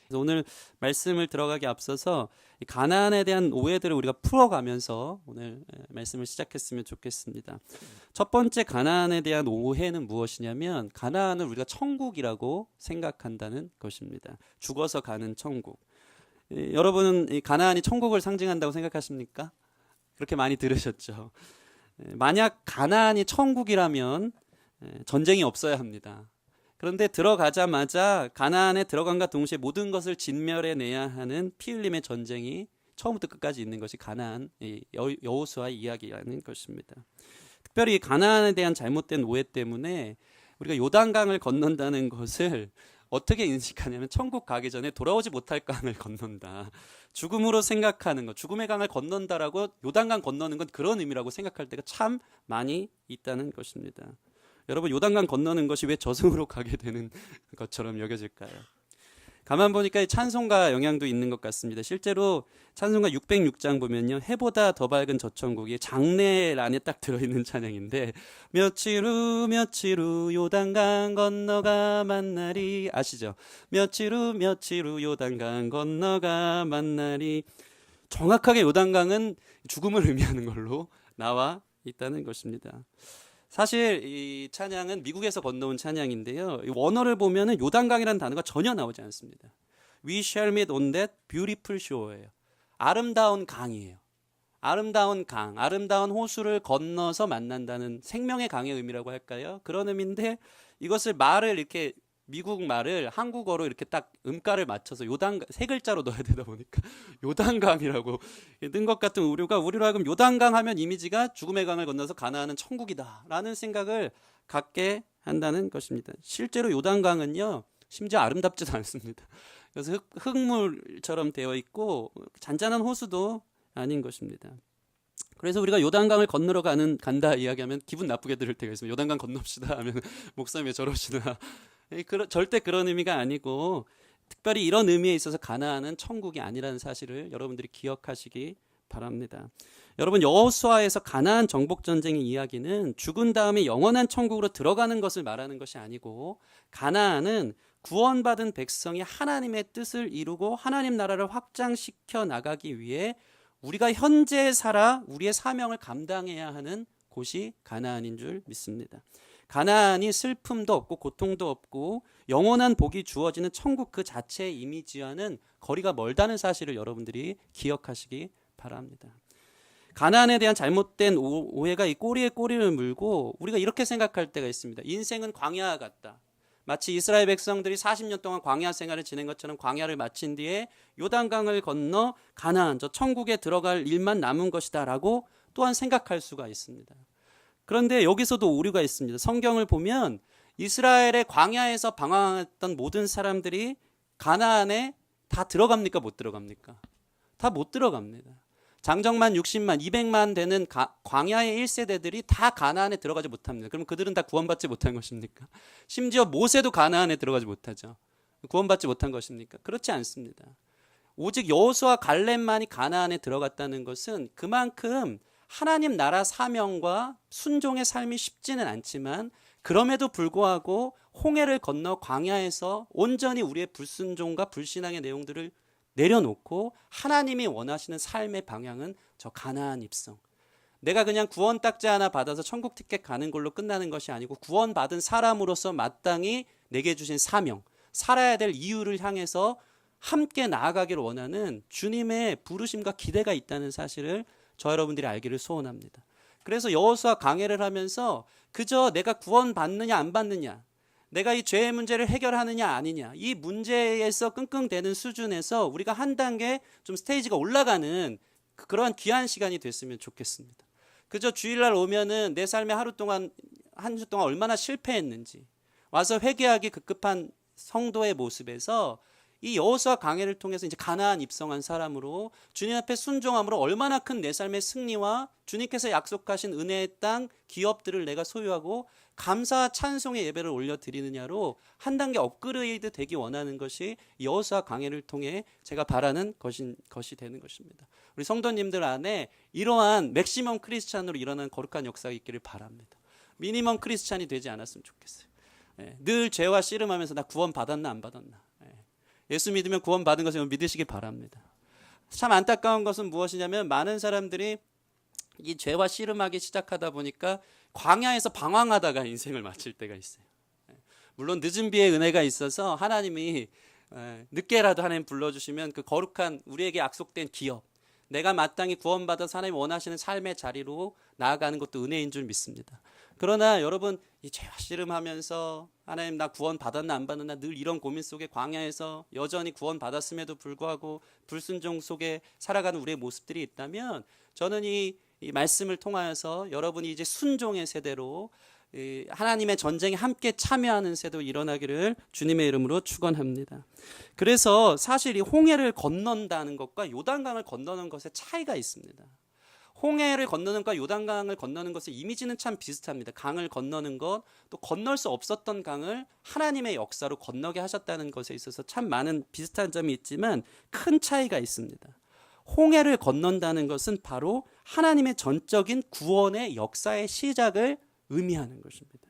그래서 오늘 말씀을 들어가기 앞서서 이 가나안에 대한 오해들을 우리가 풀어가면서 오늘 말씀을 시작했으면 좋겠습니다. 첫 번째 가나안에 대한 오해는 무엇이냐면 가나안을 우리가 천국이라고 생각한다는 것입니다. 죽어서 가는 천국. 여러분은 이 가나안이 천국을 상징한다고 생각하십니까? 그렇게 많이 들으셨죠. 만약 가나안이 천국이라면 전쟁이 없어야 합니다. 그런데 들어가자마자 가나안에 들어간과 동시에 모든 것을 진멸해내야 하는 피 흘림의 전쟁이 처음부터 끝까지 있는 것이 가나안 여호수아의 이야기라는 것입니다. 특별히 가나안에 대한 잘못된 오해 때문에 우리가 요단강을 건넌다는 것을 어떻게 인식하냐면 천국 가기 전에 돌아오지 못할 강을 건넌다. 죽음으로 생각하는 것, 죽음의 강을 건넌다라고 요단강 건너는 건 그런 의미라고 생각할 때가 참 많이 있다는 것입니다. 여러분, 요단강 건너는 것이 왜 저승으로 가게 되는 것처럼 여겨질까요? 가만 보니까 찬송가 영향도 있는 것 같습니다. 실제로 찬송가 606장 보면요, 해보다 더 밝은 저 천국이 장례 안에 딱 들어있는 찬양인데, 며칠 후 요단강 건너가 만나리, 아시죠? 며칠 후 요단강 건너가 만나리. 정확하게 요단강은 죽음을 의미하는 걸로 나와 있다는 것입니다. 사실 이 찬양은 미국에서 건너온 찬양인데요, 원어를 보면은 요단강이라는 단어가 전혀 나오지 않습니다. We shall meet on that beautiful shore예요. 아름다운 강이에요. 아름다운 강, 아름다운 호수를 건너서 만난다는 생명의 강의 의미라고 할까요? 그런 의미인데 이것을 말을 이렇게 미국 말을 한국어로 이렇게 딱 음가를 맞춰서 요단강 세 글자로 넣어야 되다 보니까 요단강이라고 뜬 것 같은 우리로 하여금 요단강 하면 이미지가 죽음의 강을 건너서 가나안은 천국이다라는 생각을 갖게 한다는 것입니다. 실제로 요단강은요, 심지어 아름답지도 않습니다. 그래서 흙물처럼 되어 있고 잔잔한 호수도 아닌 것입니다. 그래서 우리가 요단강을 건너러 간다 이야기하면 기분 나쁘게 들을 때가 있습니다. 요단강 건넙시다 하면 목사님이 저러시나. 절대 그런 의미가 아니고 특별히 이런 의미에 있어서 가나안은 천국이 아니라는 사실을 여러분들이 기억하시기 바랍니다. 여러분, 여호수아에서 가나안 정복 전쟁의 이야기는 죽은 다음에 영원한 천국으로 들어가는 것을 말하는 것이 아니고, 가나안은 구원받은 백성이 하나님의 뜻을 이루고 하나님 나라를 확장시켜 나가기 위해 우리가 현재 살아 우리의 사명을 감당해야 하는 곳이 가나안인 줄 믿습니다. 가나안이 슬픔도 없고 고통도 없고 영원한 복이 주어지는 천국 그 자체의 이미지와는 거리가 멀다는 사실을 여러분들이 기억하시기 바랍니다. 가나안에 대한 잘못된 오해가 이 꼬리에 꼬리를 물고 우리가 이렇게 생각할 때가 있습니다. 인생은 광야 같다. 마치 이스라엘 백성들이 40년 동안 광야 생활을 지낸 것처럼 광야를 마친 뒤에 요단강을 건너 가나안, 저 천국에 들어갈 일만 남은 것이다 라고 또한 생각할 수가 있습니다. 그런데 여기서도 오류가 있습니다. 성경을 보면 이스라엘의 광야에서 방황했던 모든 사람들이 가나안에 다 들어갑니까? 못 들어갑니까? 다 못 들어갑니다. 장정만 60만, 200만 되는 광야의 1세대들이 다 가나안에 들어가지 못합니다. 그럼 그들은 다 구원받지 못한 것입니까? 심지어 모세도 가나안에 들어가지 못하죠. 구원받지 못한 것입니까? 그렇지 않습니다. 오직 여호수아 갈렙만이 가나안에 들어갔다는 것은 그만큼 하나님 나라 사명과 순종의 삶이 쉽지는 않지만, 그럼에도 불구하고 홍해를 건너 광야에서 온전히 우리의 불순종과 불신앙의 내용들을 내려놓고 하나님이 원하시는 삶의 방향은 저 가나안 입성. 내가 그냥 구원 딱지 하나 받아서 천국 티켓 가는 걸로 끝나는 것이 아니고 구원받은 사람으로서 마땅히 내게 주신 사명, 살아야 될 이유를 향해서 함께 나아가기를 원하는 주님의 부르심과 기대가 있다는 사실을 저 여러분들이 알기를 소원합니다. 그래서 여호수아 강해를 하면서 그저 내가 구원받느냐 안 받느냐, 내가 이 죄의 문제를 해결하느냐 아니냐, 이 문제에서 끙끙대는 수준에서 우리가 한 단계 좀 스테이지가 올라가는 그러한 귀한 시간이 됐으면 좋겠습니다. 그저 주일날 오면은 내 삶에 한 주 동안 얼마나 실패했는지 와서 회개하기 급급한 성도의 모습에서 이 여호수아 강해를 통해서 이제 가나안 입성한 사람으로 주님 앞에 순종함으로 얼마나 큰 내 삶의 승리와 주님께서 약속하신 은혜의 땅 기업들을 내가 소유하고 감사와 찬송의 예배를 올려드리느냐로 한 단계 업그레이드 되기 원하는 것이 여호수아 강해를 통해 제가 바라는 것이 되는 것입니다. 우리 성도님들 안에 이러한 맥시멈 크리스찬으로 일어나는 거룩한 역사가 있기를 바랍니다. 미니멈 크리스찬이 되지 않았으면 좋겠어요. 늘 죄와 씨름하면서 나 구원 받았나 안 받았나, 예수 믿으면 구원받은 것을 믿으시기 바랍니다. 참 안타까운 것은 무엇이냐면 많은 사람들이 이 죄와 씨름하기 시작하다 보니까 광야에서 방황하다가 인생을 마칠 때가 있어요. 물론 늦은 비의 은혜가 있어서 하나님이 늦게라도 하나님 불러주시면 그 거룩한 우리에게 약속된 기업, 내가 마땅히 구원받아서 하나님 원하시는 삶의 자리로 나아가는 것도 은혜인 줄 믿습니다. 그러나 여러분, 이 죄와 씨름하면서 하나님 나 구원 받았나 안 받았나 늘 이런 고민 속에 광야에서 여전히 구원 받았음에도 불구하고 불순종 속에 살아가는 우리의 모습들이 있다면, 저는 이 말씀을 통하여서 여러분이 이제 순종의 세대로 하나님의 전쟁에 함께 참여하는 세도 일어나기를 주님의 이름으로 축원합니다. 그래서 사실 이 홍해를 건넌다는 것과 요단강을 건너는 것에 차이가 있습니다. 홍해를 건너는 것과 요단강을 건너는 것의 이미지는 참 비슷합니다. 강을 건너는 것, 또 건널 수 없었던 강을 하나님의 역사로 건너게 하셨다는 것에 있어서 참 많은 비슷한 점이 있지만 큰 차이가 있습니다. 홍해를 건넌다는 것은 바로 하나님의 전적인 구원의 역사의 시작을 의미하는 것입니다.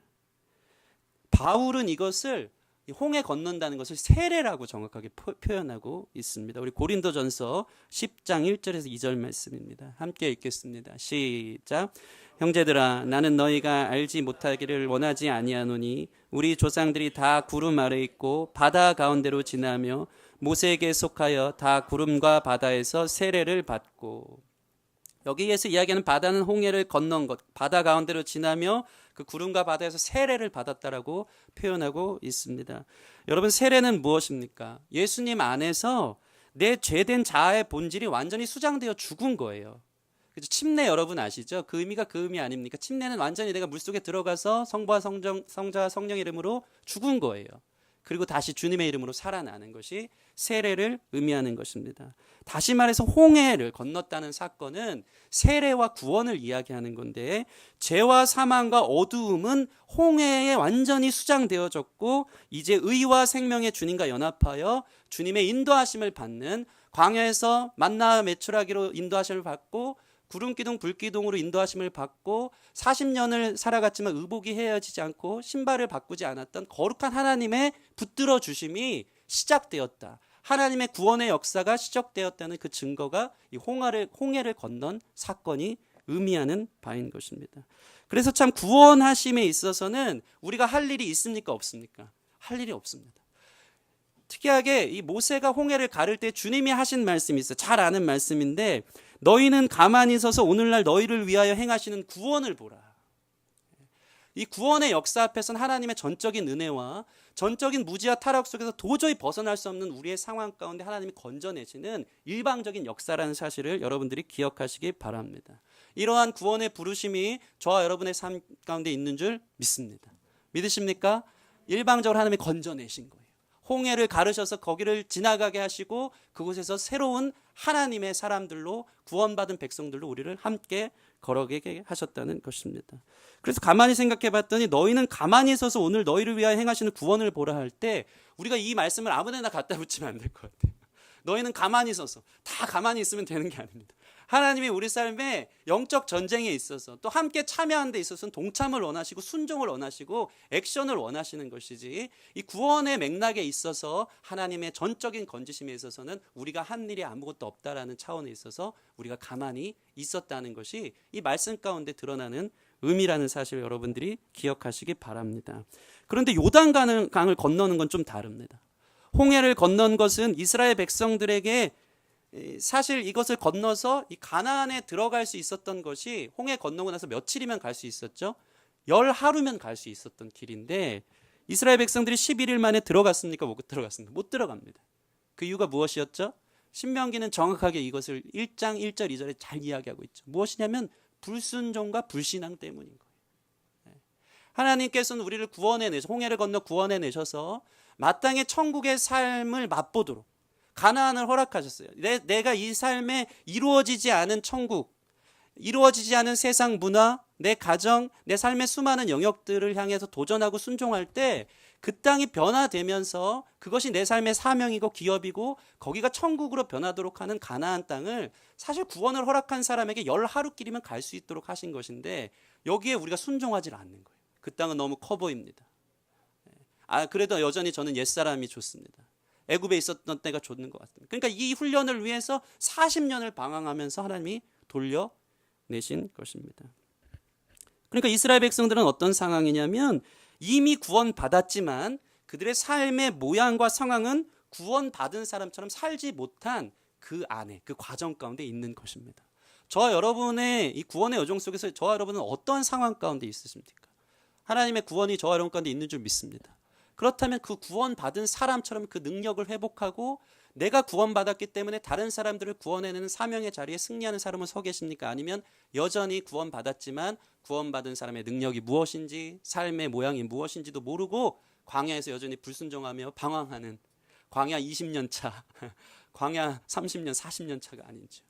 바울은 이것을 홍해 건넌다는 것을 세례라고 정확하게 표현하고 있습니다. 우리 고린도전서 10장 1절에서 2절 말씀입니다. 함께 읽겠습니다. 시작. 형제들아, 나는 너희가 알지 못하기를 원하지 아니하노니 우리 조상들이 다 구름 아래 있고 바다 가운데로 지나며 모세에게 속하여 다 구름과 바다에서 세례를 받고. 여기에서 이야기하는 바다는 홍해를 건넌 것, 바다 가운데로 지나며 그 구름과 바다에서 세례를 받았다라고 표현하고 있습니다. 여러분, 세례는 무엇입니까? 예수님 안에서 내 죄된 자아의 본질이 완전히 수장되어 죽은 거예요. 그래서 침례 여러분 아시죠? 그 의미가 그 의미 아닙니까? 침례는 완전히 내가 물속에 들어가서 성부와 성자와 성령 이름으로 죽은 거예요. 그리고 다시 주님의 이름으로 살아나는 것이 세례를 의미하는 것입니다. 다시 말해서 홍해를 건넜다는 사건은 세례와 구원을 이야기하는 건데, 죄와 사망과 어두움은 홍해에 완전히 수장되어졌고 이제 의와 생명의 주님과 연합하여 주님의 인도하심을 받는, 광야에서 만나 매출하기로 인도하심을 받고 구름기둥 불기둥으로 인도하심을 받고 40년을 살아갔지만 의복이 헤어지지 않고 신발을 바꾸지 않았던 거룩한 하나님의 붙들어 주심이 시작되었다. 하나님의 구원의 역사가 시작되었다는 그 증거가 이 홍해를 건넌 사건이 의미하는 바인 것입니다. 그래서 참 구원하심에 있어서는 우리가 할 일이 있습니까? 없습니까? 할 일이 없습니다. 특이하게 이 모세가 홍해를 가를 때 주님이 하신 말씀이 있어요. 잘 아는 말씀인데, 너희는 가만히 서서 오늘날 너희를 위하여 행하시는 구원을 보라. 이 구원의 역사 앞에서는 하나님의 전적인 은혜와 전적인 무지와 타락 속에서 도저히 벗어날 수 없는 우리의 상황 가운데 하나님이 건져내시는 일방적인 역사라는 사실을 여러분들이 기억하시기 바랍니다. 이러한 구원의 부르심이 저와 여러분의 삶 가운데 있는 줄 믿습니다. 믿으십니까? 일방적으로 하나님이 건져내신 거예요. 홍해를 가르셔서 거기를 지나가게 하시고 그곳에서 새로운 하나님의 사람들로, 구원받은 백성들로 우리를 함께 걸어가게 하셨다는 것입니다. 그래서 가만히 생각해 봤더니 너희는 가만히 서서 오늘 너희를 위하여 행하시는 구원을 보라 할 때, 우리가 이 말씀을 아무데나 갖다 붙이면 안 될 것 같아요. 너희는 가만히 서서, 다 가만히 있으면 되는 게 아닙니다. 하나님이 우리 삶에 영적 전쟁에 있어서 또 함께 참여하는 데 있어서는 동참을 원하시고 순종을 원하시고 액션을 원하시는 것이지, 이 구원의 맥락에 있어서 하나님의 전적인 건지심에 있어서는 우리가 한 일이 아무것도 없다라는 차원에 있어서 우리가 가만히 있었다는 것이 이 말씀 가운데 드러나는 의미라는 사실을 여러분들이 기억하시기 바랍니다. 그런데 요단강을 건너는 건 좀 다릅니다. 홍해를 건넌 것은 이스라엘 백성들에게 사실 이것을 건너서 이 가나안에 들어갈 수 있었던 것이, 홍해 건너고 나서 며칠이면 갈 수 있었죠. 10하루면 갈 수 있었던 길인데 이스라엘 백성들이 11일 만에 들어갔습니까? 못 들어갔습니까? 못 들어갑니다. 그 이유가 무엇이었죠? 신명기는 정확하게 이것을 1장 1절 2절에 잘 이야기하고 있죠. 무엇이냐면 불순종과 불신앙 때문인 거예요. 하나님께서는 우리를 구원해내셔서, 홍해를 건너 구원해내셔서 마땅히 천국의 삶을 맛보도록 가나안을 허락하셨어요. 내가 이 삶에 이루어지지 않은 천국, 이루어지지 않은 세상 문화, 내 가정, 내 삶의 수많은 영역들을 향해서 도전하고 순종할 때 그 땅이 변화되면서 그것이 내 삶의 사명이고 기업이고 거기가 천국으로 변하도록 하는 가나안 땅을 사실 구원을 허락한 사람에게 10하루길이면 갈 수 있도록 하신 것인데, 여기에 우리가 순종하지 않는 거예요. 그 땅은 너무 커 보입니다. 그래도 여전히 저는 옛사람이 좋습니다. 애굽에 있었던 때가 좋는 것 같습니다. 그러니까 이 훈련을 위해서 40년을 방황하면서 하나님이 돌려내신 것입니다. 그러니까 이스라엘 백성들은 어떤 상황이냐면 이미 구원받았지만 그들의 삶의 모양과 상황은 구원받은 사람처럼 살지 못한 그 안에, 그 과정 가운데 있는 것입니다. 저와 여러분의 이 구원의 여정 속에서 저와 여러분은 어떠한 상황 가운데 있으십니까? 하나님의 구원이 저와 여러분 가운데 있는 줄 믿습니다. 그렇다면 그 구원받은 사람처럼 그 능력을 회복하고 내가 구원받았기 때문에 다른 사람들을 구원해내는 사명의 자리에 승리하는 사람은 서 계십니까? 아니면 여전히 구원받았지만 구원받은 사람의 능력이 무엇인지 삶의 모양이 무엇인지도 모르고 광야에서 여전히 불순종하며 방황하는 광야 20년 차, 광야 30년, 40년 차가 아닌지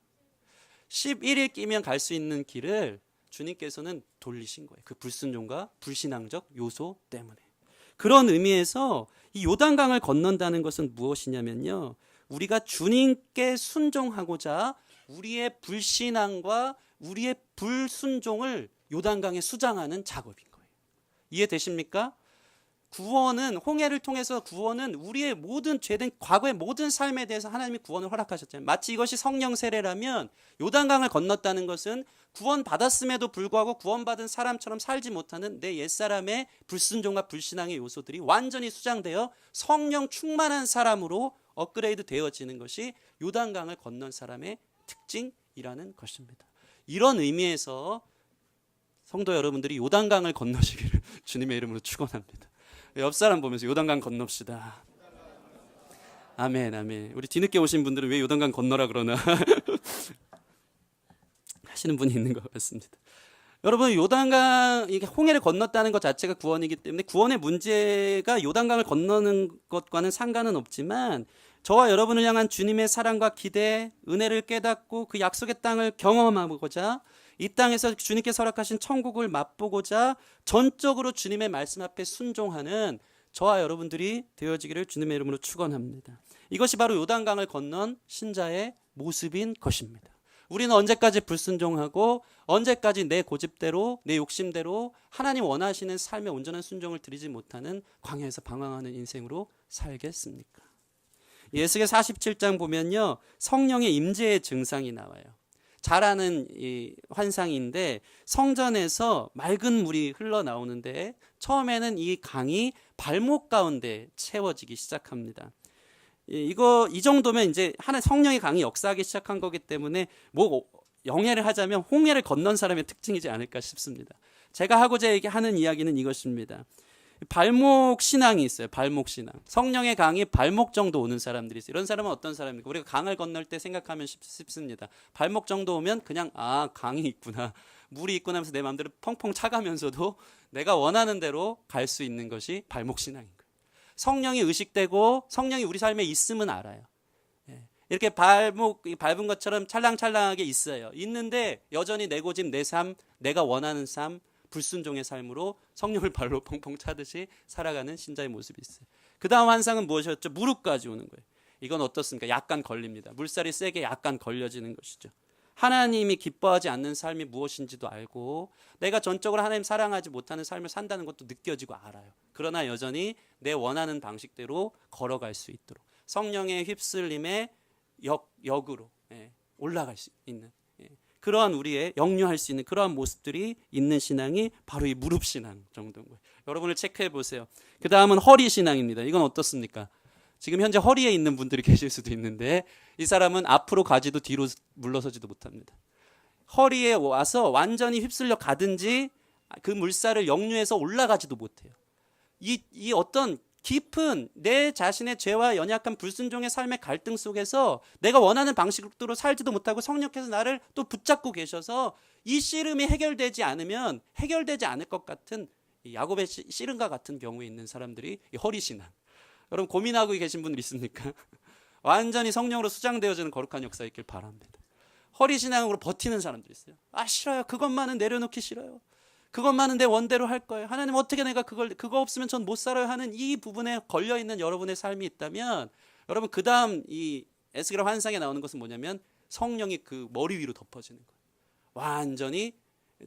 11일 끼면 갈 수 있는 길을 주님께서는 돌리신 거예요. 그 불순종과 불신앙적 요소 때문에. 그런 의미에서 이 요단강을 건넌다는 것은 무엇이냐면요. 우리가 주님께 순종하고자 우리의 불신앙과 우리의 불순종을 요단강에 수장하는 작업인 거예요. 이해되십니까? 구원은 홍해를 통해서 구원은 우리의 모든 죄된 과거의 모든 삶에 대해서 하나님이 구원을 허락하셨잖아요. 마치 이것이 성령 세례라면 요단강을 건넜다는 것은 구원받았음에도 불구하고 구원받은 사람처럼 살지 못하는 내 옛사람의 불순종과 불신앙의 요소들이 완전히 수장되어 성령 충만한 사람으로 업그레이드 되어지는 것이 요단강을 건넌 사람의 특징이라는 것입니다. 이런 의미에서 성도 여러분들이 요단강을 건너시기를 주님의 이름으로 축원합니다. 옆 사람 보면서 요단강 건넙시다. 아멘, 아멘. 우리 뒤늦게 오신 분들은 왜 요단강 건너라 그러나 하시는 분이 있는 것 같습니다. 여러분, 요단강, 이게 홍해를 건넜다는 것 자체가 구원이기 때문에 구원의 문제가 요단강을 건너는 것과는 상관은 없지만 저와 여러분을 향한 주님의 사랑과 기대, 은혜를 깨닫고 그 약속의 땅을 경험하고자 이 땅에서 주님께서 허락하신 천국을 맛보고자 전적으로 주님의 말씀 앞에 순종하는 저와 여러분들이 되어지기를 주님의 이름으로 축원합니다. 이것이 바로 요단강을 건넌 신자의 모습인 것입니다. 우리는 언제까지 불순종하고 언제까지 내 고집대로 내 욕심대로 하나님 원하시는 삶의 온전한 순종을 드리지 못하는 광야에서 방황하는 인생으로 살겠습니까? 예수계 47장 보면요, 성령의 임재의 증상이 나와요. 잘 아는 이 환상인데 성전에서 맑은 물이 흘러나오는데 처음에는 이 강이 발목 가운데 채워지기 시작합니다. 이 정도면 이제 하나 성령의 강이 역사하기 시작한 거기 때문에 뭐 영예를 하자면 홍해를 건넌 사람의 특징이지 않을까 싶습니다. 제가 하고자 하는 이야기는 이것입니다. 발목 신앙이 있어요. 발목 신앙. 성령의 강이 발목 정도 오는 사람들이 있어요. 이런 사람은 어떤 사람입니까? 우리가 강을 건널 때 생각하면 쉽습니다. 발목 정도 오면 그냥 강이 있구나, 물이 있구나 하면서 내 마음대로 펑펑 차가면서도 내가 원하는 대로 갈 수 있는 것이 발목 신앙인 거예요. 성령이 의식되고 성령이 우리 삶에 있음은 알아요. 이렇게 발목 밟은 것처럼 찰랑찰랑하게 있어요. 있는데 여전히 내 고집, 내 삶, 내가 원하는 삶, 불순종의 삶으로 성령을 발로 펑펑 차듯이 살아가는 신자의 모습이 있어요. 그 다음 환상은 무엇이었죠? 무릎까지 오는 거예요. 이건 어떻습니까? 약간 걸립니다. 물살이 세게 약간 걸려지는 것이죠. 하나님이 기뻐하지 않는 삶이 무엇인지도 알고 내가 전적으로 하나님 사랑하지 못하는 삶을 산다는 것도 느껴지고 알아요. 그러나 여전히 내 원하는 방식대로 걸어갈 수 있도록 성령의 휩쓸림에 역으로 올라갈 수 있는 그러한 우리의 역류할 수 있는 그러한 모습들이 있는 신앙이 바로 이 무릎 신앙 정도인 거예요. 여러분을 체크해 보세요. 그 다음은 허리 신앙입니다. 이건 어떻습니까? 지금 현재 허리에 있는 분들이 계실 수도 있는데 이 사람은 앞으로 가지도 뒤로 물러서지도 못합니다. 허리에 와서 완전히 휩쓸려 가든지 그 물살을 역류해서 올라가지도 못해요. 이 어떤 깊은 내 자신의 죄와 연약한 불순종의 삶의 갈등 속에서 내가 원하는 방식으로 살지도 못하고 성령께서 나를 또 붙잡고 계셔서 이 씨름이 해결되지 않으면 해결되지 않을 것 같은 야곱의 씨름과 같은 경우에 있는 사람들이 이 허리신앙. 여러분 고민하고 계신 분들 있습니까? 완전히 성령으로 수장되어지는 거룩한 역사 있길 바랍니다. 허리신앙으로 버티는 사람들이 있어요. 싫어요. 그것만은 내려놓기 싫어요. 그것만은 내 원대로 할 거예요. 하나님 어떻게 내가 그거 없으면 전 못 살아요 하는 이 부분에 걸려있는 여러분의 삶이 있다면 여러분 그 다음 이 에스겔 환상에 나오는 것은 뭐냐면 성령이 그 머리 위로 덮어지는 거예요. 완전히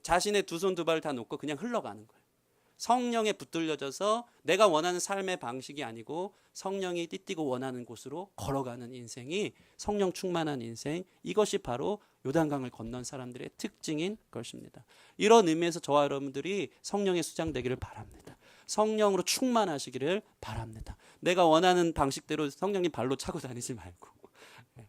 자신의 두 손 두 발을 다 놓고 그냥 흘러가는 거예요. 성령에 붙들려져서 내가 원하는 삶의 방식이 아니고 성령이 띠띠고 원하는 곳으로 걸어가는 인생이 성령 충만한 인생, 이것이 바로 요단강을 건넌 사람들의 특징인 것입니다. 이런 의미에서 저와 여러분들이 성령의 수장되기를 바랍니다. 성령으로 충만하시기를 바랍니다. 내가 원하는 방식대로 성령님 발로 차고 다니지 말고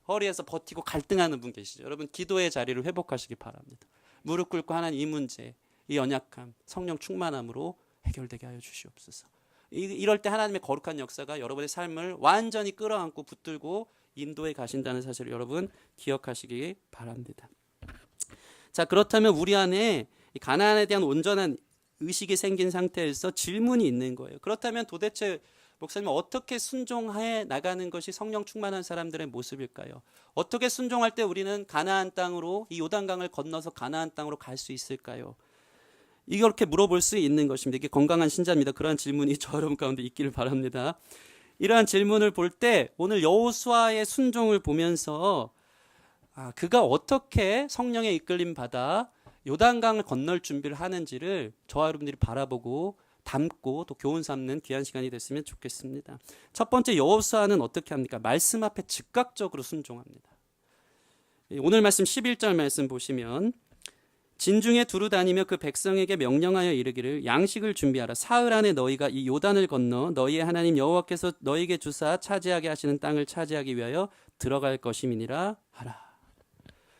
허리에서 버티고 갈등하는 분 계시죠. 여러분 기도의 자리를 회복하시기 바랍니다. 무릎 꿇고 하나님 이 문제, 이 연약함 성령 충만함으로 해결되게 하여 주시옵소서. 이럴 때 하나님의 거룩한 역사가 여러분의 삶을 완전히 끌어안고 붙들고 인도에 가신다는 사실을 여러분 기억하시기 바랍니다. 자, 그렇다면 우리 안에 가나안에 대한 온전한 의식이 생긴 상태에서 질문이 있는 거예요. 그렇다면 도대체 목사님 어떻게 순종해 나가는 것이 성령 충만한 사람들의 모습일까요? 어떻게 순종할 때 우리는 가나안 땅으로, 이 요단강을 건너서 가나안 땅으로 갈 수 있을까요? 이렇게 물어볼 수 있는 것입니다. 이게 건강한 신자입니다. 그러한 질문이 저 여러분 가운데 있기를 바랍니다. 이러한 질문을 볼 때 오늘 여호수아의 순종을 보면서 그가 어떻게 성령의 이끌림 받아 요단강을 건널 준비를 하는지를 저와 여러분들이 바라보고 담고 또 교훈 삼는 귀한 시간이 됐으면 좋겠습니다. 첫 번째, 여호수아는 어떻게 합니까? 말씀 앞에 즉각적으로 순종합니다. 오늘 말씀 11절 말씀 보시면 진중에 두루 다니며 그 백성에게 명령하여 이르기를 양식을 준비하라. 사흘 안에 너희가 이 요단을 건너 너희의 하나님 여호와께서 너희에게 주사 차지하게 하시는 땅을 차지하기 위하여 들어갈 것임이니라 하라.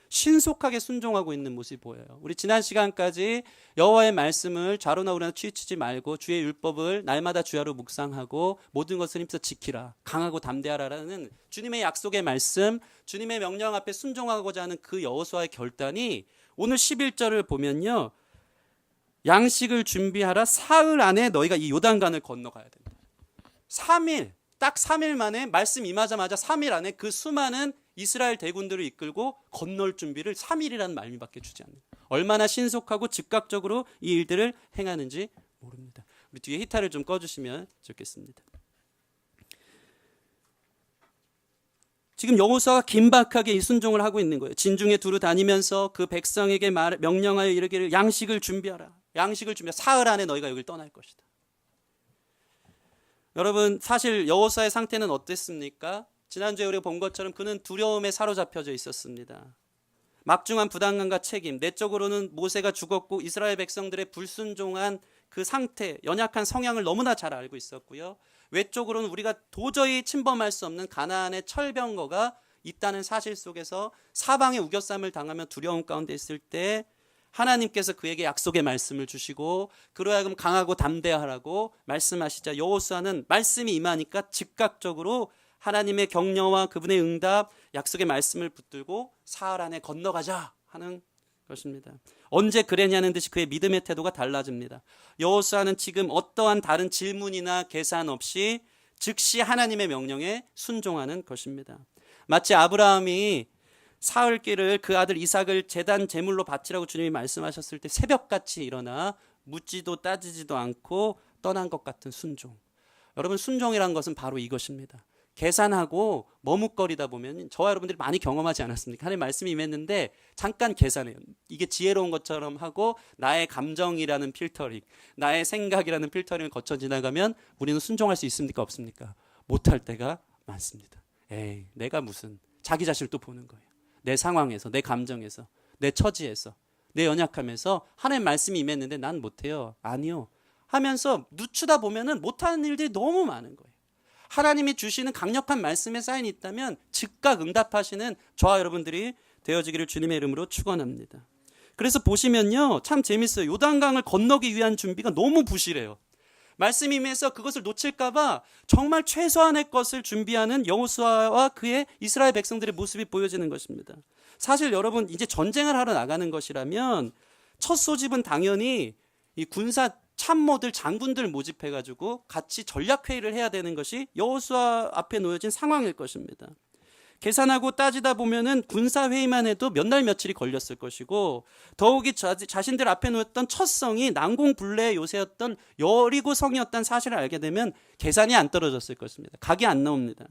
신속하게 순종하고 있는 모습이 보여요. 우리 지난 시간까지 여호와의 말씀을 좌로나 우로나 치우치지 말고 주의 율법을 날마다 주야로 묵상하고 모든 것을 힘써 지키라, 강하고 담대하라라는 주님의 약속의 말씀, 주님의 명령 앞에 순종하고자 하는 그 여호수아의 결단이 오늘 11절을 보면요, 양식을 준비하라. 사흘 안에 너희가 이 요단강을 건너가야 된다. 3일, 딱 3일 만에 말씀 임하자마자 3일 안에 그 수많은 이스라엘 대군들을 이끌고 건널 준비를 3일이라는 말미밖에 주지 않는, 얼마나 신속하고 즉각적으로 이 일들을 행하는지 모릅니다. 우리 뒤에 히타를 좀 꺼주시면 좋겠습니다. 지금 여호수아가 긴박하게 이 순종을 하고 있는 거예요. 진중에 두루 다니면서 그 백성에게 명령하여 이르기를 양식을 준비하라. 양식을 준비하라. 사흘 안에 너희가 여기를 떠날 것이다. 여러분, 사실 여호수아의 상태는 어땠습니까? 지난주에 우리가 본 것처럼 그는 두려움에 사로잡혀져 있었습니다. 막중한 부담감과 책임, 내적으로는 모세가 죽었고 이스라엘 백성들의 불순종한 그 상태, 연약한 성향을 너무나 잘 알고 있었고요. 외적으로는 우리가 도저히 침범할 수 없는 가나안의 철병거가 있다는 사실 속에서 사방에 우겨쌈을 당하며 두려움 가운데 있을 때 하나님께서 그에게 약속의 말씀을 주시고 그로 하여금 강하고 담대하라고 말씀하시자 여호수아는 말씀이 임하니까 즉각적으로 하나님의 격려와 그분의 응답, 약속의 말씀을 붙들고 사흘 안에 건너가자 하는 것입니다. 언제 그랬냐는 듯이 그의 믿음의 태도가 달라집니다. 여호수아는 지금 어떠한 다른 질문이나 계산 없이 즉시 하나님의 명령에 순종하는 것입니다. 마치 아브라함이 사흘길을 그 아들 이삭을 제단 제물로 바치라고 주님이 말씀하셨을 때 새벽같이 일어나 묻지도 따지지도 않고 떠난 것 같은 순종. 여러분, 순종이란 것은 바로 이것입니다. 계산하고 머뭇거리다 보면 저와 여러분들이 많이 경험하지 않았습니까? 하나님 말씀이 임했는데 잠깐 계산해요. 이게 지혜로운 것처럼 하고 나의 감정이라는 필터링, 나의 생각이라는 필터링을 거쳐 지나가면 우리는 순종할 수 있습니까? 없습니까? 못할 때가 많습니다. 에이, 내가 무슨, 자기 자신을 또 보는 거예요. 내 상황에서, 내 감정에서, 내 처지에서, 내 연약함에서 하나님 말씀이 임했는데 난 못해요. 아니요. 하면서 늦추다 보면은 못하는 일들이 너무 많은 거예요. 하나님이 주시는 강력한 말씀의 사인이 있다면 즉각 응답하시는 저와 여러분들이 되어지기를 주님의 이름으로 축원합니다. 그래서 보시면요, 참 재밌어요. 요단강을 건너기 위한 준비가 너무 부실해요. 말씀이 임해서 그것을 놓칠까 봐 정말 최소한의 것을 준비하는 여호수아와 그의 이스라엘 백성들의 모습이 보여지는 것입니다. 사실 여러분, 이제 전쟁을 하러 나가는 것이라면 첫 소집은 당연히 이 군사 참모들, 장군들 모집해가지고 같이 전략회의를 해야 되는 것이 여호수아 앞에 놓여진 상황일 것입니다. 계산하고 따지다 보면은 군사회의만 해도 몇 날 며칠이 걸렸을 것이고, 더욱이 자신들 앞에 놓였던 첫 성이 난공불래의 요새였던 여리고 성이었다는 사실을 알게 되면 계산이 안 떨어졌을 것입니다. 각이 안 나옵니다.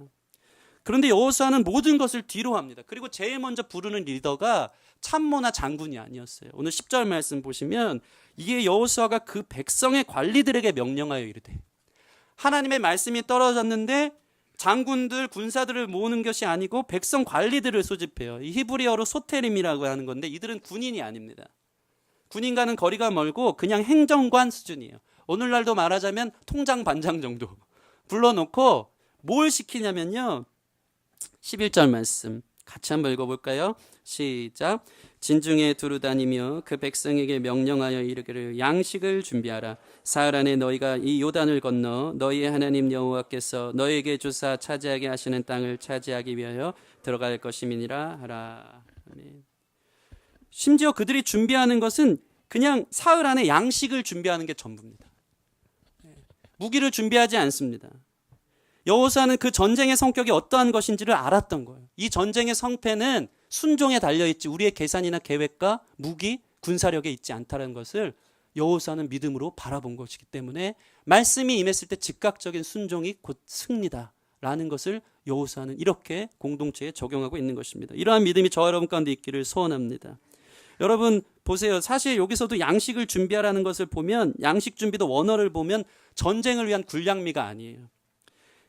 그런데 여호수아는 모든 것을 뒤로 합니다. 그리고 제일 먼저 부르는 리더가 참모나 장군이 아니었어요. 오늘 10절 말씀 보시면 이게 여호수아가 그 백성의 관리들에게 명령하여 이르되, 하나님의 말씀이 떨어졌는데 장군들, 군사들을 모으는 것이 아니고 백성 관리들을 소집해요. 이 히브리어로 소테림이라고 하는 건데 이들은 군인이 아닙니다. 군인과는 거리가 멀고 그냥 행정관 수준이에요. 오늘날도 말하자면 통장 반장 정도 불러놓고 뭘 시키냐면요, 11절 말씀 같이 한번 읽어볼까요? 시작. 진중에 두루 다니며 그 백성에게 명령하여 이르기를 양식을 준비하라. 사흘 안에 너희가 이 요단을 건너 너희의 하나님 여호와께서 너희에게 주사 차지하게 하시는 땅을 차지하기 위하여 들어갈 것임이니라 하라. 아멘. 심지어 그들이 준비하는 것은 그냥 사흘 안에 양식을 준비하는 게 전부입니다. 무기를 준비하지 않습니다. 여호수아는 그 전쟁의 성격이 어떠한 것인지를 알았던 거예요. 이 전쟁의 성패는 순종에 달려있지 우리의 계산이나 계획과 무기, 군사력에 있지 않다는 것을 여호수아는 믿음으로 바라본 것이기 때문에 말씀이 임했을 때 즉각적인 순종이 곧 승리다라는 것을 여호수아는 이렇게 공동체에 적용하고 있는 것입니다. 이러한 믿음이 저와 여러분 가운데 있기를 소원합니다. 여러분 보세요. 사실 여기서도 양식을 준비하라는 것을 보면 양식 준비도 원어를 보면 전쟁을 위한 군량미가 아니에요.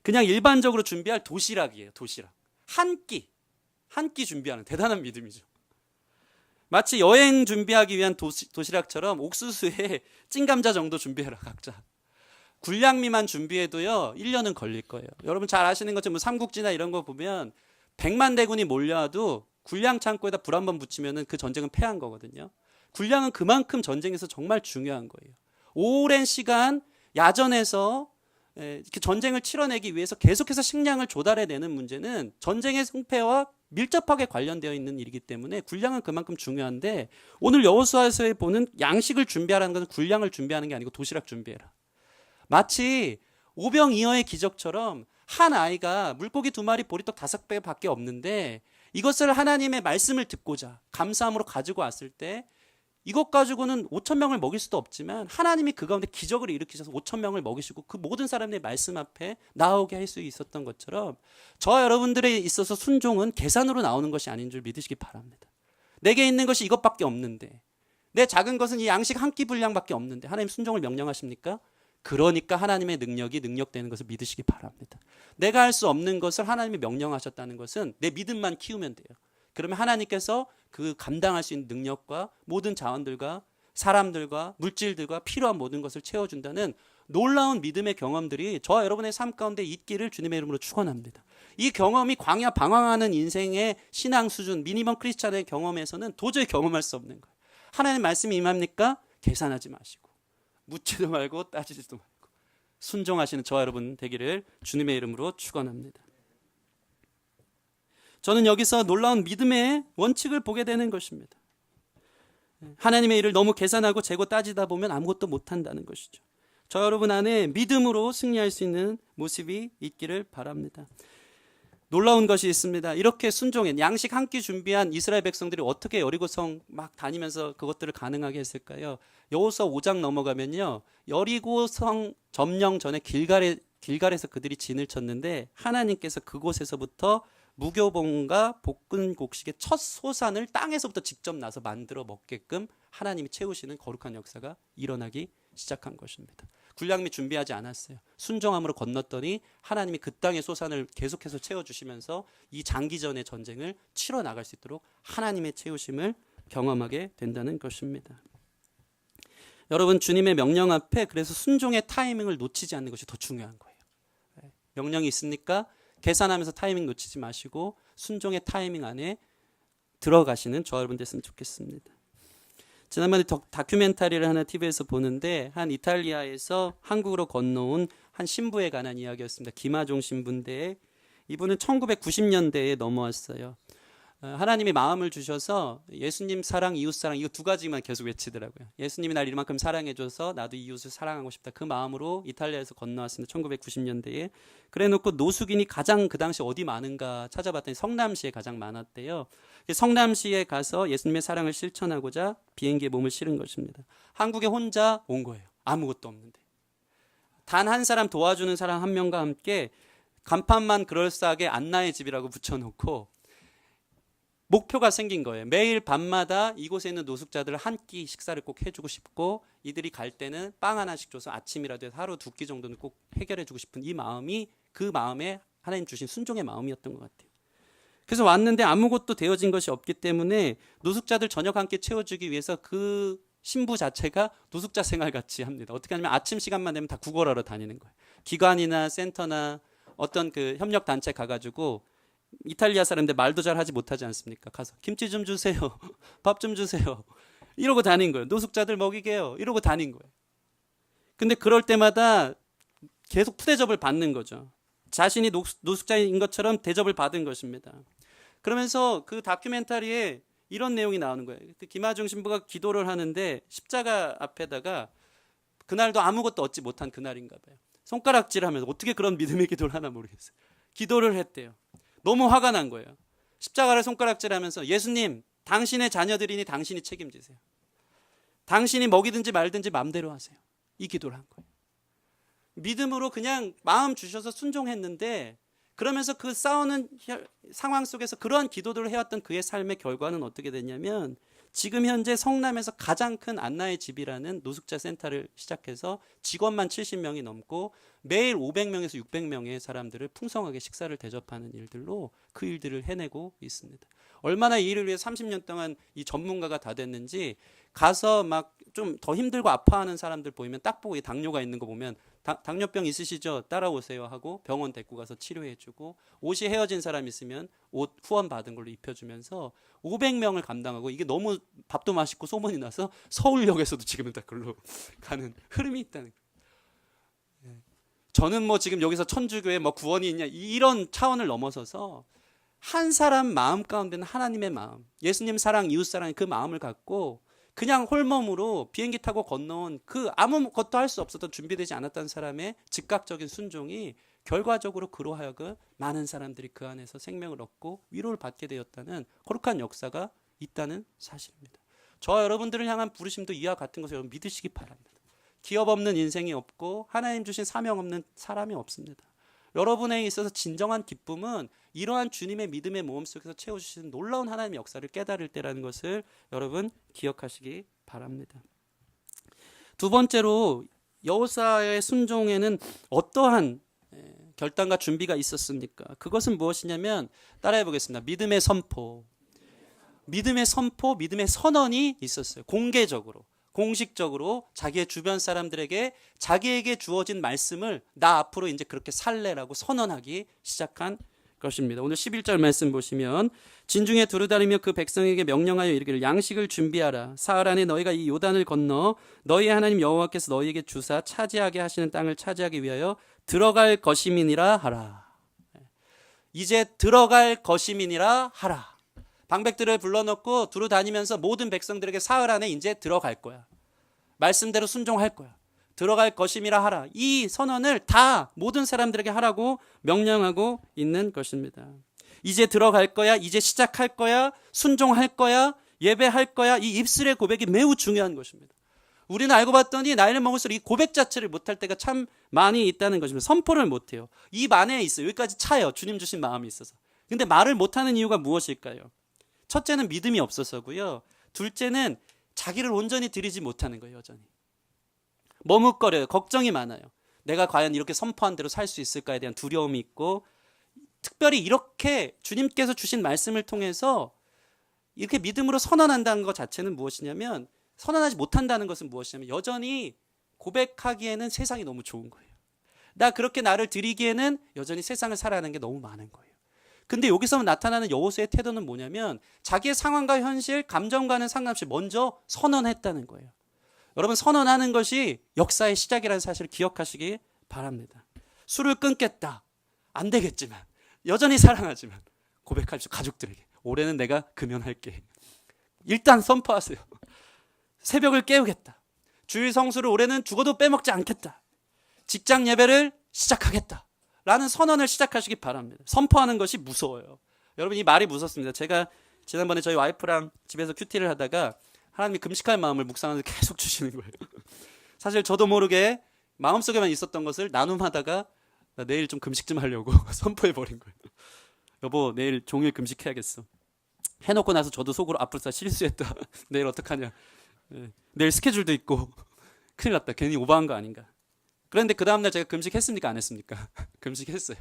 그냥 일반적으로 준비할 도시락이에요. 도시락. 한 끼 준비하는 대단한 믿음이죠. 마치 여행 준비하기 위한 도시락처럼 옥수수에 찐감자 정도 준비해라 각자. 군량미만 준비해도요 1년은 걸릴 거예요. 여러분 잘 아시는 것처럼 삼국지나 이런 거 보면 100만 대군이 몰려와도 군량 창고에다 불 한 번 붙이면 그 전쟁은 패한 거거든요. 군량은 그만큼 전쟁에서 정말 중요한 거예요. 오랜 시간 야전에서 이렇게 전쟁을 치러내기 위해서 계속해서 식량을 조달해내는 문제는 전쟁의 승패와 밀접하게 관련되어 있는 일이기 때문에 군량은 그만큼 중요한데, 오늘 여호수아서에 보는 양식을 준비하라는 것은 군량을 준비하는 게 아니고 도시락 준비해라. 마치 오병이어의 기적처럼 한 아이가 물고기 2마리 보리떡 5개밖에 없는데 이것을 하나님의 말씀을 듣고자 감사함으로 가지고 왔을 때 이것 가지고는 5,000명을 먹일 수도 없지만 하나님이 그 가운데 기적을 일으키셔서 5,000명을 먹이시고 그 모든 사람들의 말씀 앞에 나오게 할 수 있었던 것처럼 저와 여러분들에 있어서 순종은 계산으로 나오는 것이 아닌 줄 믿으시기 바랍니다. 내게 있는 것이 이것밖에 없는데, 내 작은 것은 이 양식 한 끼 분량밖에 없는데 하나님 순종을 명령하십니까? 그러니까 하나님의 능력이 능력되는 것을 믿으시기 바랍니다. 내가 할 수 없는 것을 하나님이 명령하셨다는 것은 내 믿음만 키우면 돼요. 그러면 하나님께서 그 감당할 수 있는 능력과 모든 자원들과 사람들과 물질들과 필요한 모든 것을 채워준다는 놀라운 믿음의 경험들이 저와 여러분의 삶 가운데 있기를 주님의 이름으로 축원합니다. 이 경험이 광야 방황하는 인생의 신앙 수준, 미니멈 크리스찬의 경험에서는 도저히 경험할 수 없는 거예요. 하나님의 말씀이 임합니까? 계산하지 마시고 묻지도 말고 따지지도 말고 순종하시는 저와 여러분 되기를 주님의 이름으로 축원합니다. 저는 여기서 놀라운 믿음의 원칙을 보게 되는 것입니다. 하나님의 일을 너무 계산하고 재고 따지다 보면 아무것도 못한다는 것이죠. 저 여러분 안에 믿음으로 승리할 수 있는 모습이 있기를 바랍니다. 놀라운 것이 있습니다. 이렇게 순종해 양식 한 끼 준비한 이스라엘 백성들이 어떻게 여리고성 막 다니면서 그것들을 가능하게 했을까요? 여호수아 5장 넘어가면요, 여리고성 점령 전에 길갈에서 그들이 진을 쳤는데 하나님께서 그곳에서부터 무교봉과 볶은 곡식의 첫 소산을 땅에서부터 직접 나서 만들어 먹게끔 하나님이 채우시는 거룩한 역사가 일어나기 시작한 것입니다. 군량미 준비하지 않았어요. 순종함으로 건넜더니 하나님이 그 땅의 소산을 계속해서 채워주시면서 이 장기전의 전쟁을 치러 나갈 수 있도록 하나님의 채우심을 경험하게 된다는 것입니다. 여러분, 주님의 명령 앞에 그래서 순종의 타이밍을 놓치지 않는 것이 더 중요한 거예요. 명령이 있으니까 계산하면서 타이밍 놓치지 마시고 순종의 타이밍 안에 들어가시는 저와 여러분 됐으면 좋겠습니다. 지난번에 다큐멘터리를 하나 TV에서 보는데 한 이탈리아에서 한국으로 건너온 한 신부에 관한 이야기였습니다. 김하종 신부인데 이분은 1990년대에 넘어왔어요. 하나님이 마음을 주셔서 예수님 사랑, 이웃 사랑 이거 두 가지만 계속 외치더라고요. 예수님이 날 이만큼 사랑해줘서 나도 이웃을 사랑하고 싶다. 그 마음으로 이탈리아에서 건너왔습니다. 1990년대에. 그래놓고 노숙인이 가장 그 당시 어디 많은가 찾아봤더니 성남시에 가장 많았대요. 성남시에 가서 예수님의 사랑을 실천하고자 비행기에 몸을 실은 것입니다. 한국에 혼자 온 거예요. 아무것도 없는데. 단 한 사람 도와주는 사람 한 명과 함께 간판만 그럴싸하게 안나의 집이라고 붙여놓고 목표가 생긴 거예요. 매일 밤마다 이곳에 있는 노숙자들 한 끼 식사를 꼭 해주고 싶고, 이들이 갈 때는 빵 하나씩 줘서 아침이라도 해서 하루 2끼 정도는 꼭 해결해주고 싶은 이 마음이, 그 마음에 하나님 주신 순종의 마음이었던 것 같아요. 그래서 왔는데 아무것도 되어진 것이 없기 때문에 노숙자들 저녁 한 끼 채워주기 위해서 그 신부 자체가 노숙자 생활같이 합니다. 어떻게 하냐면 아침 시간만 되면 다 구걸하러 다니는 거예요. 기관이나 센터나 어떤 그 협력 단체 가가지고, 이탈리아 사람인데 말도 잘 하지 못하지 않습니까? 가서 김치 좀 주세요, 밥 좀 주세요, 이러고 다닌 거예요. 노숙자들 먹이게요, 이러고 다닌 거예요. 근데 그럴 때마다 계속 푸대접을 받는 거죠. 자신이 노숙자인 것처럼 대접을 받은 것입니다. 그러면서 그 다큐멘터리에 이런 내용이 나오는 거예요. 김하중 신부가 기도를 하는데 십자가 앞에다가, 그날도 아무것도 얻지 못한 그날인가 봐요. 손가락질하면서, 어떻게 그런 믿음의 기도를 하나 모르겠어요. 기도를 했대요. 너무 화가 난 거예요. 십자가를 손가락질하면서, 예수님, 당신의 자녀들이니 당신이 책임지세요. 당신이 먹이든지 말든지 마음대로 하세요. 이 기도를 한 거예요. 믿음으로 그냥 마음 주셔서 순종했는데, 그러면서 그 싸우는 상황 속에서 그러한 기도들을 해왔던 그의 삶의 결과는 어떻게 됐냐면, 지금 현재 성남에서 가장 큰 안나의 집이라는 노숙자 센터를 시작해서 직원만 70명이 넘고 매일 500명에서 600명의 사람들을 풍성하게 식사를 대접하는 일들로 그 일들을 해내고 있습니다. 얼마나 이 일을 위해 30년 동안 이 전문가가 다 됐는지, 가서 막 좀 더 힘들고 아파하는 사람들 보이면 딱 보고, 이 당뇨가 있는 거 보면 당뇨병 있으시죠? 따라오세요 하고 병원 데리고 가서 치료해주고, 옷이 헤어진 사람 있으면 옷 후원 받은 걸로 입혀주면서 500명을 감당하고, 이게 너무 밥도 맛있고 소문이 나서 서울역에서도 지금은 다 그걸로 가는 흐름이 있다는 거예요. 저는 뭐 지금 여기서 천주교에 뭐 구원이 있냐 이런 차원을 넘어서서 한 사람 마음 가운데는 하나님의 마음, 예수님 사랑, 이웃 사랑, 그 마음을 갖고 그냥 홀몸으로 비행기 타고 건너온, 그 아무것도 할 수 없었던, 준비되지 않았던 사람의 즉각적인 순종이 결과적으로 그로 하여금 많은 사람들이 그 안에서 생명을 얻고 위로를 받게 되었다는 거룩한 역사가 있다는 사실입니다. 저와 여러분들을 향한 부르심도 이와 같은 것을 여러분 믿으시기 바랍니다. 기업 없는 인생이 없고 하나님 주신 사명 없는 사람이 없습니다. 여러분에 있어서 진정한 기쁨은 이러한 주님의 믿음의 모험 속에서 채워주시는 놀라운 하나님의 역사를 깨달을 때라는 것을 여러분 기억하시기 바랍니다. 두 번째로, 여호사의 순종에는 어떠한 결단과 준비가 있었습니까? 그것은 무엇이냐면, 따라해 보겠습니다. 믿음의 선포, 믿음의 선포, 믿음의 선언이 있었어요. 공개적으로, 공식적으로 자기의 주변 사람들에게 자기에게 주어진 말씀을 나 앞으로 이제 그렇게 살래라고 선언하기 시작한 것입니다. 오늘 11절 말씀 보시면, 진중에 두루다니며 그 백성에게 명령하여 이르기를, 양식을 준비하라. 사흘 안에 너희가 이 요단을 건너 너희의 하나님 여호와께서 너희에게 주사 차지하게 하시는 땅을 차지하기 위하여 들어갈 것임이니라 하라. 이제 들어갈 것임이니라 하라. 방백들을 불러놓고 두루 다니면서 모든 백성들에게 사흘 안에 이제 들어갈 거야, 말씀대로 순종할 거야, 들어갈 것임이라 하라. 이 선언을 다 모든 사람들에게 하라고 명령하고 있는 것입니다. 이제 들어갈 거야, 이제 시작할 거야, 순종할 거야, 예배할 거야. 이 입술의 고백이 매우 중요한 것입니다. 우리는 알고 봤더니 나이를 먹을수록 이 고백 자체를 못할 때가 참 많이 있다는 것입니다. 선포를 못해요. 입 안에 있어요. 여기까지 차요. 주님 주신 마음이 있어서. 근데 말을 못하는 이유가 무엇일까요? 첫째는 믿음이 없어서고요. 둘째는 자기를 온전히 드리지 못하는 거예요. 여전히 머뭇거려요. 걱정이 많아요. 내가 과연 이렇게 선포한 대로 살 수 있을까에 대한 두려움이 있고, 특별히 이렇게 주님께서 주신 말씀을 통해서 이렇게 믿음으로 선언한다는 것 자체는 무엇이냐면, 선언하지 못한다는 것은 무엇이냐면, 여전히 고백하기에는 세상이 너무 좋은 거예요. 나 그렇게 나를 드리기에는 여전히 세상을 살아가는 게 너무 많은 거예요. 근데 여기서 나타나는 여호수아의 태도는 뭐냐면, 자기의 상황과 현실, 감정과는 상관없이 먼저 선언했다는 거예요. 여러분, 선언하는 것이 역사의 시작이라는 사실을 기억하시기 바랍니다. 술을 끊겠다, 안 되겠지만, 여전히 사랑하지만 고백할 수, 가족들에게 올해는 내가 금연할게, 일단 선포하세요. 새벽을 깨우겠다, 주일 성수를 올해는 죽어도 빼먹지 않겠다, 직장 예배를 시작하겠다 라는 선언을 시작하시기 바랍니다. 선포하는 것이 무서워요. 여러분, 이 말이 무섭습니다. 제가 지난번에 저희 와이프랑 집에서 큐티를 하다가 하나님이 금식할 마음을 묵상하면서 계속 주시는 거예요. 사실 저도 모르게 마음속에만 있었던 것을 나눔하다가 나 내일 좀 금식 좀 하려고 선포해버린 거예요. 여보, 내일 종일 금식해야겠어. 해놓고 나서 저도 속으로 앞으로 실수했다. 내일 어떡하냐. 내일 스케줄도 있고 큰일 났다. 괜히 오버한 거 아닌가. 그런데 그 다음날 제가 금식했습니까? 안 했습니까? 금식했어요.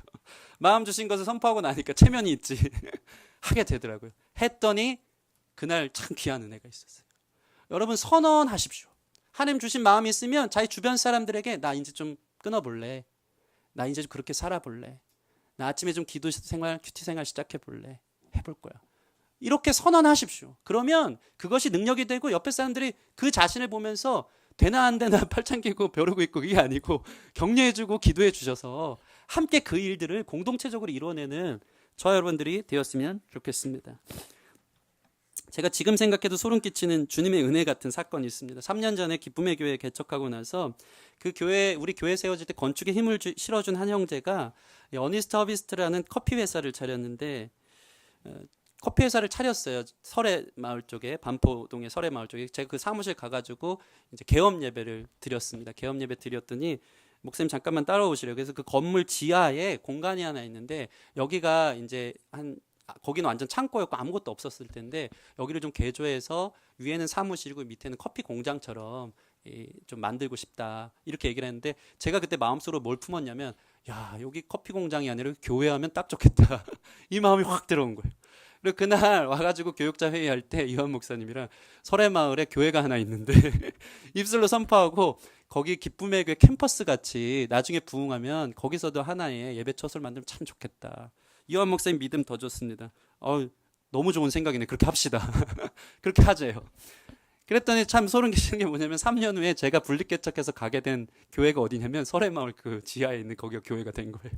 마음 주신 것을 선포하고 나니까 체면이 있지. 하게 되더라고요. 했더니 그날 참 귀한 은혜가 있었어요. 여러분 선언하십시오. 하나님 주신 마음이 있으면 자기 주변 사람들에게 나 이제 좀 끊어볼래. 나 이제 좀 그렇게 살아볼래. 나 아침에 좀 기도 생활, 큐티 생활 시작해볼래. 해볼 거야. 이렇게 선언하십시오. 그러면 그것이 능력이 되고 옆에 사람들이 그 자신을 보면서 되나 안 되나 팔짱 끼고 벼르고 있고 그게 아니고 격려해주고 기도해 주셔서 함께 그 일들을 공동체적으로 이루어내는 저와 여러분들이 되었으면 좋겠습니다. 제가 지금 생각해도 소름 끼치는 주님의 은혜 같은 사건이 있습니다. 3년 전에 기쁨의 교회 개척하고 나서 그 교회, 우리 교회 세워질 때 건축에 힘을 실어준 한 형제가 어니스트 허비스트라는 커피 회사를 차렸는데 커피 회사를 차렸어요. 설해마을 쪽에, 반포동의 설해마을 쪽에. 제가 그 사무실 가가지고 이제 개업 예배를 드렸습니다. 개업 예배 드렸더니 목사님 잠깐만 따라오시래요. 그래서 그 건물 지하에 공간이 하나 있는데 여기가 이제 거기는 완전 창고였고 아무것도 없었을 텐데 여기를 좀 개조해서 위에는 사무실이고 밑에는 커피 공장처럼 좀 만들고 싶다 이렇게 얘기를 했는데 제가 그때 마음속으로 뭘 품었냐면 야 여기 커피 공장이 아니라 교회하면 딱 좋겠다 이 마음이 확 들어온 거예요. 그리고 그날 와가지고 교육자 회의할 때 이완 목사님이랑 설해마을에 교회가 하나 있는데 입술로 선포하고 거기 기쁨의 교회 캠퍼스 같이 나중에 부흥하면 거기서도 하나의 예배 처소를 만들면 참 좋겠다. 이완 목사님 믿음 더 좋습니다. 너무 좋은 생각이네. 그렇게 합시다. 그렇게 하재요. 그랬더니 참 소름 끼치는 게 뭐냐면 3년 후에 제가 분립개척해서 가게 된 교회가 어디냐면 설해마을 그 지하에 있는 거기가 교회가 된 거예요.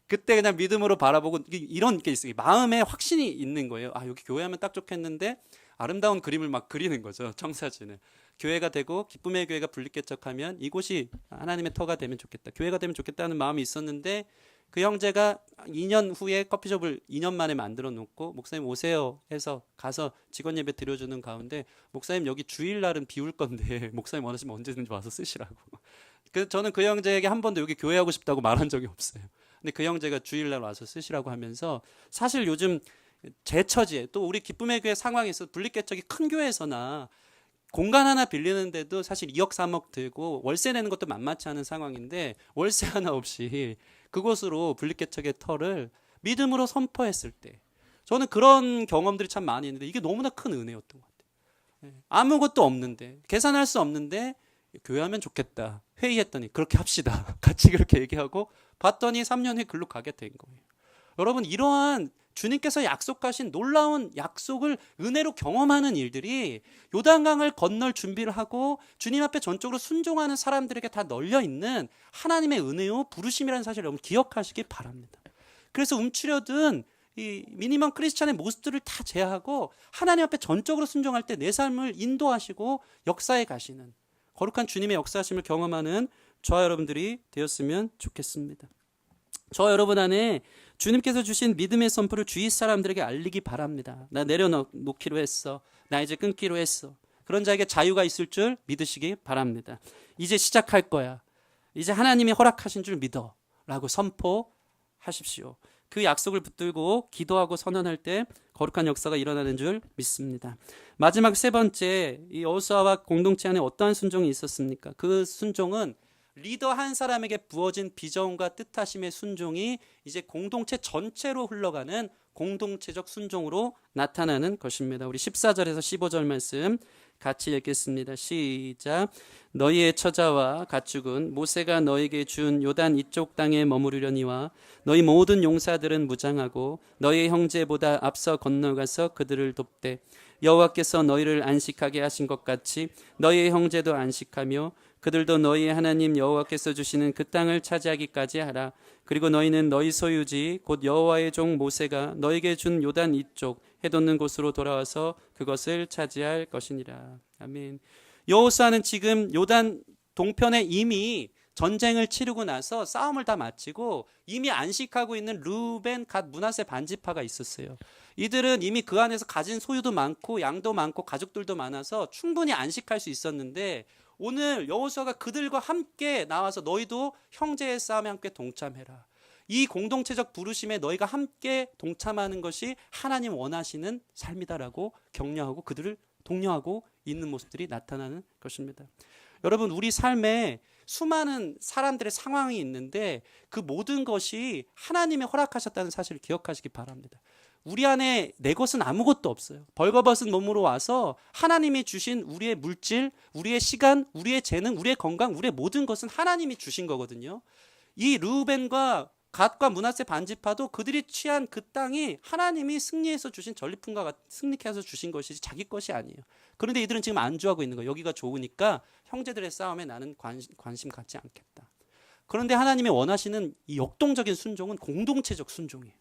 그때 그냥 믿음으로 바라보고 이런 게 있어요. 마음에 확신이 있는 거예요. 여기 교회하면 딱 좋겠는데 아름다운 그림을 막 그리는 거죠. 청사진을. 교회가 되고 기쁨의 교회가 분립개척하면 이곳이 하나님의 터가 되면 좋겠다. 교회가 되면 좋겠다는 마음이 있었는데 그 형제가 2년 후에 커피숍을 2년 만에 만들어 놓고 목사님 오세요 해서 가서 직원 예배 드려주는 가운데 목사님 여기 주일날은 비울 건데 목사님 원하시면 언제든지 와서 쓰시라고. 저는 그 형제에게 한 번도 여기 교회하고 싶다고 말한 적이 없어요. 근데 그 형제가 주일날 와서 쓰시라고 하면서 사실 요즘 제 처지에 또 우리 기쁨의 교회 상황에 있어서 분립개척이 큰 교회에서나 공간 하나 빌리는데도 사실 2억 3억 들고 월세 내는 것도 만만치 않은 상황인데 월세 하나 없이 그곳으로 분립개척의 터를 믿음으로 선포했을 때 저는 그런 경험들이 참 많이 있는데 이게 너무나 큰 은혜였던 것 같아요. 아무것도 없는데 계산할 수 없는데 교회하면 좋겠다 회의했더니 그렇게 합시다 같이 그렇게 얘기하고 봤더니 3년 후에 글로 가게 된 거예요. 여러분 이러한 주님께서 약속하신 놀라운 약속을 은혜로 경험하는 일들이 요단강을 건널 준비를 하고 주님 앞에 전적으로 순종하는 사람들에게 다 널려 있는 하나님의 은혜요 부르심이라는 사실을 여러분 기억하시기 바랍니다. 그래서 움츠려든 이 미니멈 크리스찬의 모습들을 다 제하고 하나님 앞에 전적으로 순종할 때 내 삶을 인도하시고 역사에 가시는 거룩한 주님의 역사하심을 경험하는 저와 여러분들이 되었으면 좋겠습니다. 저와 여러분 안에 주님께서 주신 믿음의 선포를 주위 사람들에게 알리기 바랍니다. 나 내려놓기로 했어. 나 이제 끊기로 했어. 그런 자에게 자유가 있을 줄 믿으시기 바랍니다. 이제 시작할 거야. 이제 하나님이 허락하신 줄 믿어. 라고 선포하십시오. 그 약속을 붙들고 기도하고 선언할 때 거룩한 역사가 일어나는 줄 믿습니다. 마지막 세 번째, 이 여호수아와 공동체 안에 어떠한 순종이 있었습니까? 그 순종은 리더 한 사람에게 부어진 비전과 뜻하심의 순종이 이제 공동체 전체로 흘러가는 공동체적 순종으로 나타나는 것입니다. 우리 14절에서 15절 말씀 같이 읽겠습니다. 시작. 너희의 처자와 가축은 모세가 너희에게 준 요단 이쪽 땅에 머무르려니와 너희 모든 용사들은 무장하고 너희 형제보다 앞서 건너가서 그들을 돕되 여호와께서 너희를 안식하게 하신 것 같이 너희의 형제도 안식하며 그들도 너희의 하나님 여호와께서 주시는 그 땅을 차지하기까지 하라. 그리고 너희는 너희 소유지 곧 여호와의 종 모세가 너희에게 준 요단 이쪽 해돋는 곳으로 돌아와서 그것을 차지할 것이니라. 아멘. 여호수아는 지금 요단 동편에 이미 전쟁을 치르고 나서 싸움을 다 마치고 이미 안식하고 있는 르우벤, 갓, 므낫세 반지파가 있었어요. 이들은 이미 그 안에서 가진 소유도 많고 양도 많고 가족들도 많아서 충분히 안식할 수 있었는데 오늘 여호수아가 그들과 함께 나와서 너희도 형제의 싸움에 함께 동참해라. 이 공동체적 부르심에 너희가 함께 동참하는 것이 하나님 원하시는 삶이다라고 격려하고 그들을 독려하고 있는 모습들이 나타나는 것입니다. 여러분, 우리 삶에 수많은 사람들의 상황이 있는데 그 모든 것이 하나님이 허락하셨다는 사실을 기억하시기 바랍니다. 우리 안에 내 것은 아무것도 없어요. 벌거벗은 몸으로 와서 하나님이 주신 우리의 물질, 우리의 시간, 우리의 재능, 우리의 건강, 우리의 모든 것은 하나님이 주신 거거든요. 이 르우벤과 갓과 므낫세 반지파도 그들이 취한 그 땅이 하나님이 승리해서 주신 전리품과 승리케 해서 주신 것이지 자기 것이 아니에요. 그런데 이들은 지금 안주하고 있는 거예요. 여기가 좋으니까 형제들의 싸움에 나는 관심 갖지 않겠다. 그런데 하나님이 원하시는 이 역동적인 순종은 공동체적 순종이에요.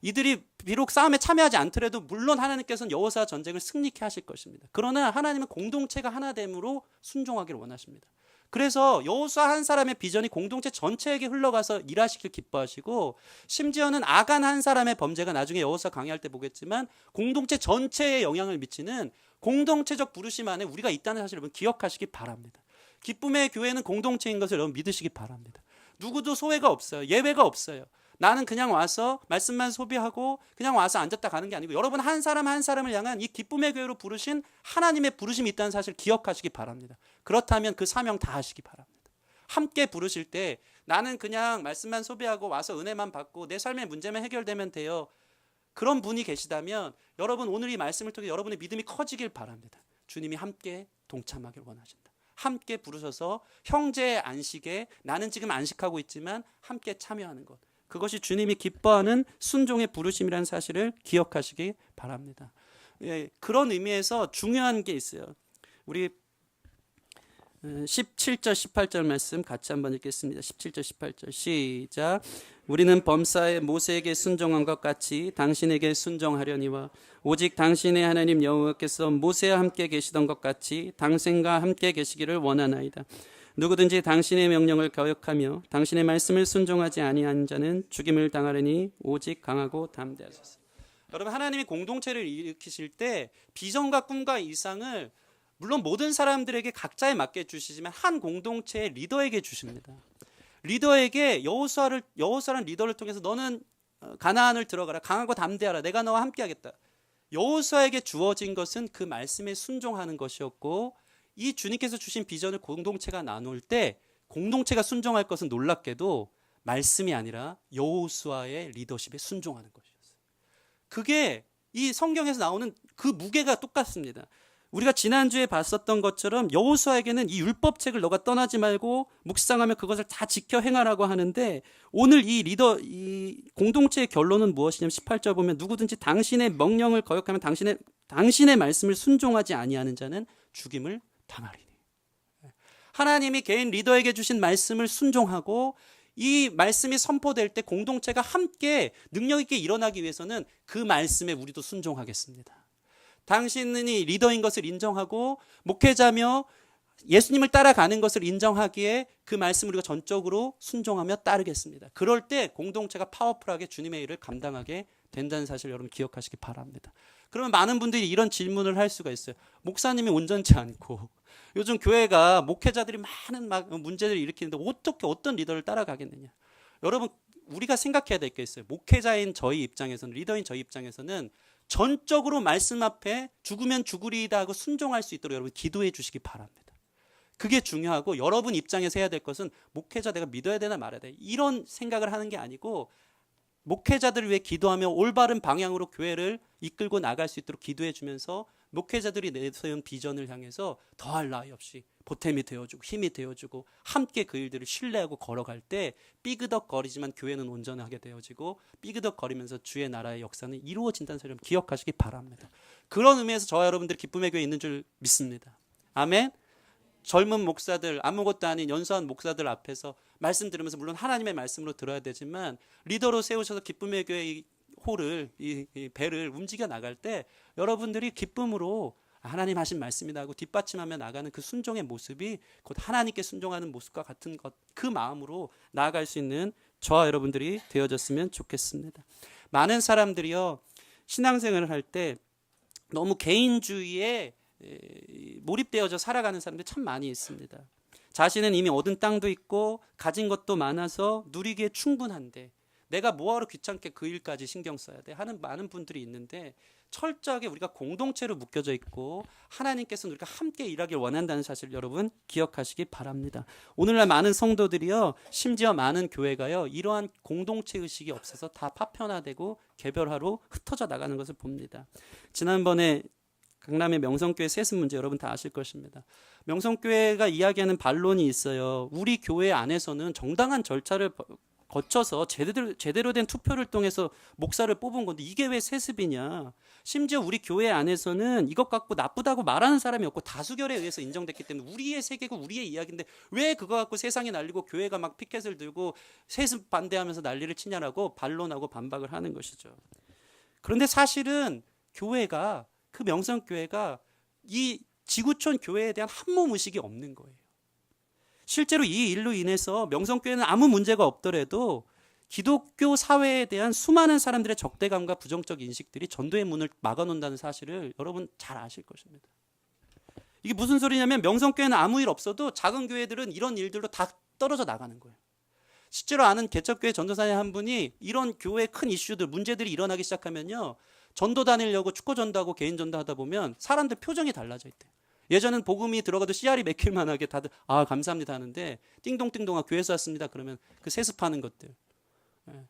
이들이 비록 싸움에 참여하지 않더라도 물론 하나님께서는 여호수아 전쟁을 승리케 하실 것입니다. 그러나 하나님은 공동체가 하나됨으로 순종하기를 원하십니다. 그래서 여호수아 한 사람의 비전이 공동체 전체에게 흘러가서 일하시길 기뻐하시고, 심지어는 아간 한 사람의 범죄가 나중에 여호수아 강의할 때 보겠지만 공동체 전체에 영향을 미치는 공동체적 부르심 안에 우리가 있다는 사실을 여러분 기억하시기 바랍니다. 기쁨의 교회는 공동체인 것을 여러분 믿으시기 바랍니다. 누구도 소외가 없어요. 예외가 없어요. 나는 그냥 와서 말씀만 소비하고 그냥 와서 앉았다 가는 게 아니고, 여러분 한 사람 한 사람을 향한 이 기쁨의 교회로 부르신 하나님의 부르심이 있다는 사실을 기억하시기 바랍니다. 그렇다면 그 사명 다 하시기 바랍니다. 함께 부르실 때 나는 그냥 말씀만 소비하고 와서 은혜만 받고 내 삶의 문제만 해결되면 돼요. 그런 분이 계시다면 여러분 오늘 이 말씀을 통해 여러분의 믿음이 커지길 바랍니다. 주님이 함께 동참하길 원하신다. 함께 부르셔서 형제의 안식에 나는 지금 안식하고 있지만 함께 참여하는 것, 그것이 주님이 기뻐하는 순종의 부르심이라는 사실을 기억하시기 바랍니다. 그런 의미에서 중요한 게 있어요. 우리 17절 18절 말씀 같이 한번 읽겠습니다. 17절 18절 시작. 우리는 범사에 모세에게 순종한 것 같이 당신에게 순종하려니와 오직 당신의 하나님 여호와께서 모세와 함께 계시던 것 같이 당신과 함께 계시기를 원하나이다. 누구든지 당신의 명령을 거역하며 당신의 말씀을 순종하지 아니한 자는 죽임을 당하려니 오직 강하고 담대하소서. 여러분, 하나님이 공동체를 일으키실 때 비전과 꿈과 이상을 물론 모든 사람들에게 각자에 맞게 주시지만 한 공동체의 리더에게 주십니다. 리더에게 여호수아라는 리더를 통해서 너는 가나안을 들어가라, 강하고 담대하라, 내가 너와 함께하겠다. 여호수아에게 주어진 것은 그 말씀에 순종하는 것이었고, 이 주님께서 주신 비전을 공동체가 나눌 때 공동체가 순종할 것은 놀랍게도 말씀이 아니라 여호수아의 리더십에 순종하는 것이었어요. 그게 이 성경에서 나오는 그 무게가 똑같습니다. 우리가 지난주에 봤었던 것처럼 여호수아에게는 이 율법책을 너가 떠나지 말고 묵상하며 그것을 다 지켜 행하라고 하는데, 오늘 이 공동체의 결론은 무엇이냐면 18절 보면 누구든지 당신의 명령을 거역하면 당신의 말씀을 순종하지 아니하는 자는 죽임을 당하리니. 하나님이 개인 리더에게 주신 말씀을 순종하고 이 말씀이 선포될 때 공동체가 함께 능력 있게 일어나기 위해서는 그 말씀에 우리도 순종하겠습니다. 당신이 리더인 것을 인정하고 목회자며 예수님을 따라가는 것을 인정하기에 그 말씀을 우리가 전적으로 순종하며 따르겠습니다. 그럴 때 공동체가 파워풀하게 주님의 일을 감당하게 된다는 사실을 여러분 기억하시기 바랍니다. 그러면 많은 분들이 이런 질문을 할 수가 있어요. 목사님이 온전치 않고 요즘 교회가 목회자들이 많은 문제들을 일으키는데 어떻게 어떤 리더를 따라가겠느냐. 여러분, 우리가 생각해야 될 게 있어요. 목회자인 저희 입장에서는, 리더인 저희 입장에서는 전적으로 말씀 앞에 죽으면 죽으리이다 하고 순종할 수 있도록 여러분 기도해 주시기 바랍니다. 그게 중요하고, 여러분 입장에서 해야 될 것은 목회자 내가 믿어야 되나 말아야 돼, 이런 생각을 하는 게 아니고 목회자들을 위해 기도하며 올바른 방향으로 교회를 이끌고 나갈 수 있도록 기도해 주면서 목회자들이 내세운 비전을 향해서 더할 나위 없이 보탬이 되어주고 힘이 되어주고 함께 그 일들을 신뢰하고 걸어갈 때 삐그덕거리지만 교회는 온전하게 되어지고 삐그덕거리면서 주의 나라의 역사는 이루어진다는 사실을 기억하시기 바랍니다. 그런 의미에서 저와 여러분들이 기쁨의 교회에 있는 줄 믿습니다. 아멘. 젊은 목사들, 아무것도 아닌 연소한 목사들 앞에서 말씀 들으면서 물론 하나님의 말씀으로 들어야 되지만 리더로 세우셔서 기쁨의 교회 홀을, 이 배를 움직여 나갈 때 여러분들이 기쁨으로 하나님 하신 말씀이다 하고 뒷받침하며 나가는 그 순종의 모습이 곧 하나님께 순종하는 모습과 같은 것, 그 마음으로 나아갈 수 있는 저와 여러분들이 되어졌으면 좋겠습니다. 많은 사람들이요, 신앙생활을 할 때 너무 개인주의에 몰입되어져 살아가는 사람들이 참 많이 있습니다. 자신은 이미 얻은 땅도 있고 가진 것도 많아서 누리기에 충분한데 내가 뭐하러 귀찮게 그 일까지 신경 써야 돼 하는 많은 분들이 있는데, 철저하게 우리가 공동체로 묶여져 있고 하나님께서는 우리가 함께 일하길 원한다는 사실을 여러분 기억하시기 바랍니다. 오늘날 많은 성도들이요, 심지어 많은 교회가요, 이러한 공동체 의식이 없어서 다 파편화되고 개별화로 흩어져 나가는 것을 봅니다. 지난번에 강남의 명성교회 세습 문제 여러분 다 아실 것입니다. 명성교회가 이야기하는 반론이 있어요. 우리 교회 안에서는 정당한 절차를 거쳐서 제대로 된 투표를 통해서 목사를 뽑은 건데 이게 왜 세습이냐. 심지어 우리 교회 안에서는 이것 갖고 나쁘다고 말하는 사람이 없고 다수결에 의해서 인정됐기 때문에 우리의 세계고 우리의 이야기인데 왜 그거 갖고 세상이 난리고 교회가 막 피켓을 들고 세습 반대하면서 난리를 치냐라고 반론하고 반박을 하는 것이죠. 그런데 사실은 교회가, 그 명성교회가 이 지구촌 교회에 대한 한몸 의식이 없는 거예요. 실제로 이 일로 인해서 명성교회는 아무 문제가 없더라도 기독교 사회에 대한 수많은 사람들의 적대감과 부정적 인식들이 전도의 문을 막아놓는다는 사실을 여러분 잘 아실 것입니다. 이게 무슨 소리냐면 명성교회는 아무 일 없어도 작은 교회들은 이런 일들로 다 떨어져 나가는 거예요. 실제로 아는 개척교회 전도사님 한 분이 이런 교회 큰 이슈들, 문제들이 일어나기 시작하면요, 전도 다니려고 축구 전도하고 개인 전도하다 보면 사람들 표정이 달라져 있대요. 예전엔 복음이 들어가도 씨알이 맥힐 만하게 다들 감사합니다 하는데, 띵동띵동아 교회에서 왔습니다 그러면 그 세습하는 것들,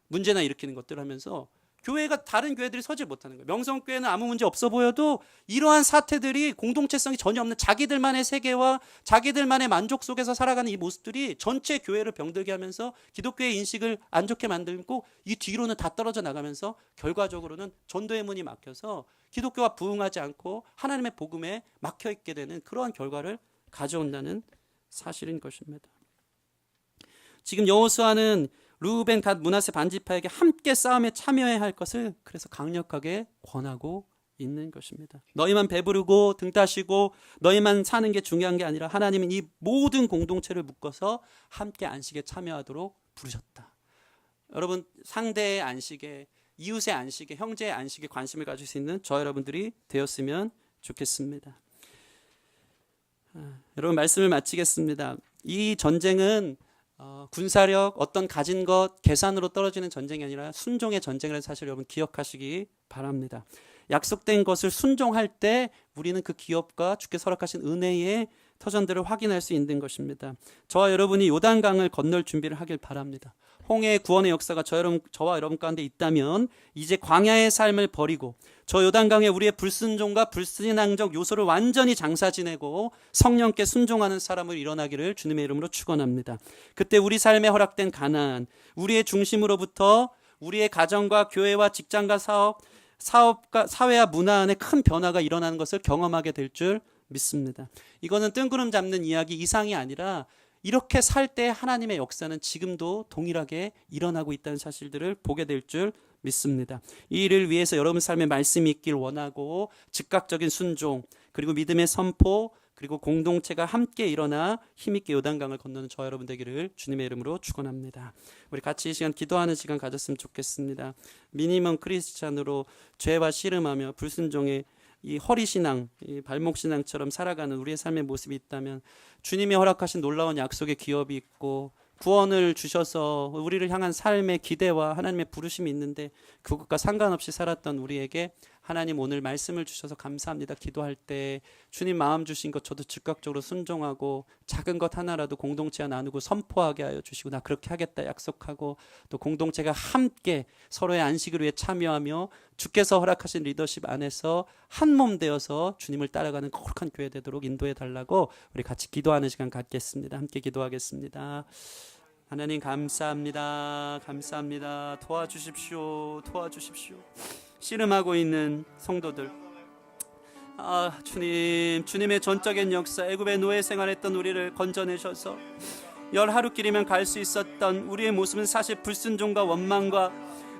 문제나 일으키는 것들 하면서 교회가 다른 교회들이 서질 못하는 거예요. 명성교회는 아무 문제 없어 보여도 이러한 사태들이 공동체성이 전혀 없는 자기들만의 세계와 자기들만의 만족 속에서 살아가는 이 모습들이 전체 교회를 병들게 하면서 기독교의 인식을 안 좋게 만들고 이 뒤로는 다 떨어져 나가면서 결과적으로는 전도의 문이 막혀서 기독교가 부흥하지 않고 하나님의 복음에 막혀있게 되는 그러한 결과를 가져온다는 사실인 것입니다. 지금 여호수아는 르우벤, 갓, 므낫세 반지파에게 함께 싸움에 참여해야 할 것을 그래서 강력하게 권하고 있는 것입니다. 너희만 배부르고 등 따시고 너희만 사는 게 중요한 게 아니라 하나님은 이 모든 공동체를 묶어서 함께 안식에 참여하도록 부르셨다. 여러분, 상대의 안식에, 이웃의 안식에, 형제의 안식에 관심을 가질 수 있는 저 여러분들이 되었으면 좋겠습니다. 여러분, 말씀을 마치겠습니다. 이 전쟁은 군사력, 어떤 가진 것, 계산으로 떨어지는 전쟁이 아니라 순종의 전쟁이라는 사실을 여러분 기억하시기 바랍니다. 약속된 것을 순종할 때 우리는 그 기업과 주께서 허락하신 은혜의 터전들을 확인할 수 있는 것입니다. 저와 여러분이 요단강을 건널 준비를 하길 바랍니다. 홍해의 구원의 역사가 저와 여러분 가운데 있다면 이제 광야의 삶을 버리고 저 요단강에 우리의 불순종과 불신앙적 요소를 완전히 장사 지내고 성령께 순종하는 사람을 일어나기를 주님의 이름으로 축원합니다. 그때 우리 삶에 허락된 가나안, 우리의 중심으로부터 우리의 가정과 교회와 직장과 사업과 사회와 문화 안에 큰 변화가 일어나는 것을 경험하게 될 줄 믿습니다. 이거는 뜬구름 잡는 이야기 이상이 아니라 이렇게 살 때 하나님의 역사는 지금도 동일하게 일어나고 있다는 사실들을 보게 될 줄 믿습니다. 이 일을 위해서 여러분 삶에 말씀이 있길 원하고 즉각적인 순종, 그리고 믿음의 선포, 그리고 공동체가 함께 일어나 힘있게 요단강을 건너는 저 여러분 되기를 주님의 이름으로 축원합니다. 우리 같이 이 시간 기도하는 시간 가졌으면 좋겠습니다. 미니멈 크리스찬으로 죄와 씨름하며 불순종의 이 허리신앙, 이 발목신앙처럼 살아가는 우리의 삶의 모습이 있다면 주님이 허락하신 놀라운 약속의 기업이 있고 구원을 주셔서 우리를 향한 삶의 기대와 하나님의 부르심이 있는데 그것과 상관없이 살았던 우리에게 하나님 오늘 말씀을 주셔서 감사합니다 기도할 때 주님 마음 주신 것 저도 즉각적으로 순종하고 작은 것 하나라도 공동체와 나누고 선포하게 하여 주시고 나 그렇게 하겠다 약속하고 또 공동체가 함께 서로의 안식을 위해 참여하며 주께서 허락하신 리더십 안에서 한 몸 되어서 주님을 따라가는 거룩한 교회 되도록 인도해 달라고 우리 같이 기도하는 시간 갖겠습니다. 함께 기도하겠습니다. 하나님 감사합니다. 감사합니다. 도와주십시오. 씨름하고 있는 성도들, 주님의 전적인 역사, 애굽의 노예 생활했던 우리를 건져내셔서 열 하루길이면 갈 수 있었던 우리의 모습은 사실 불순종과 원망과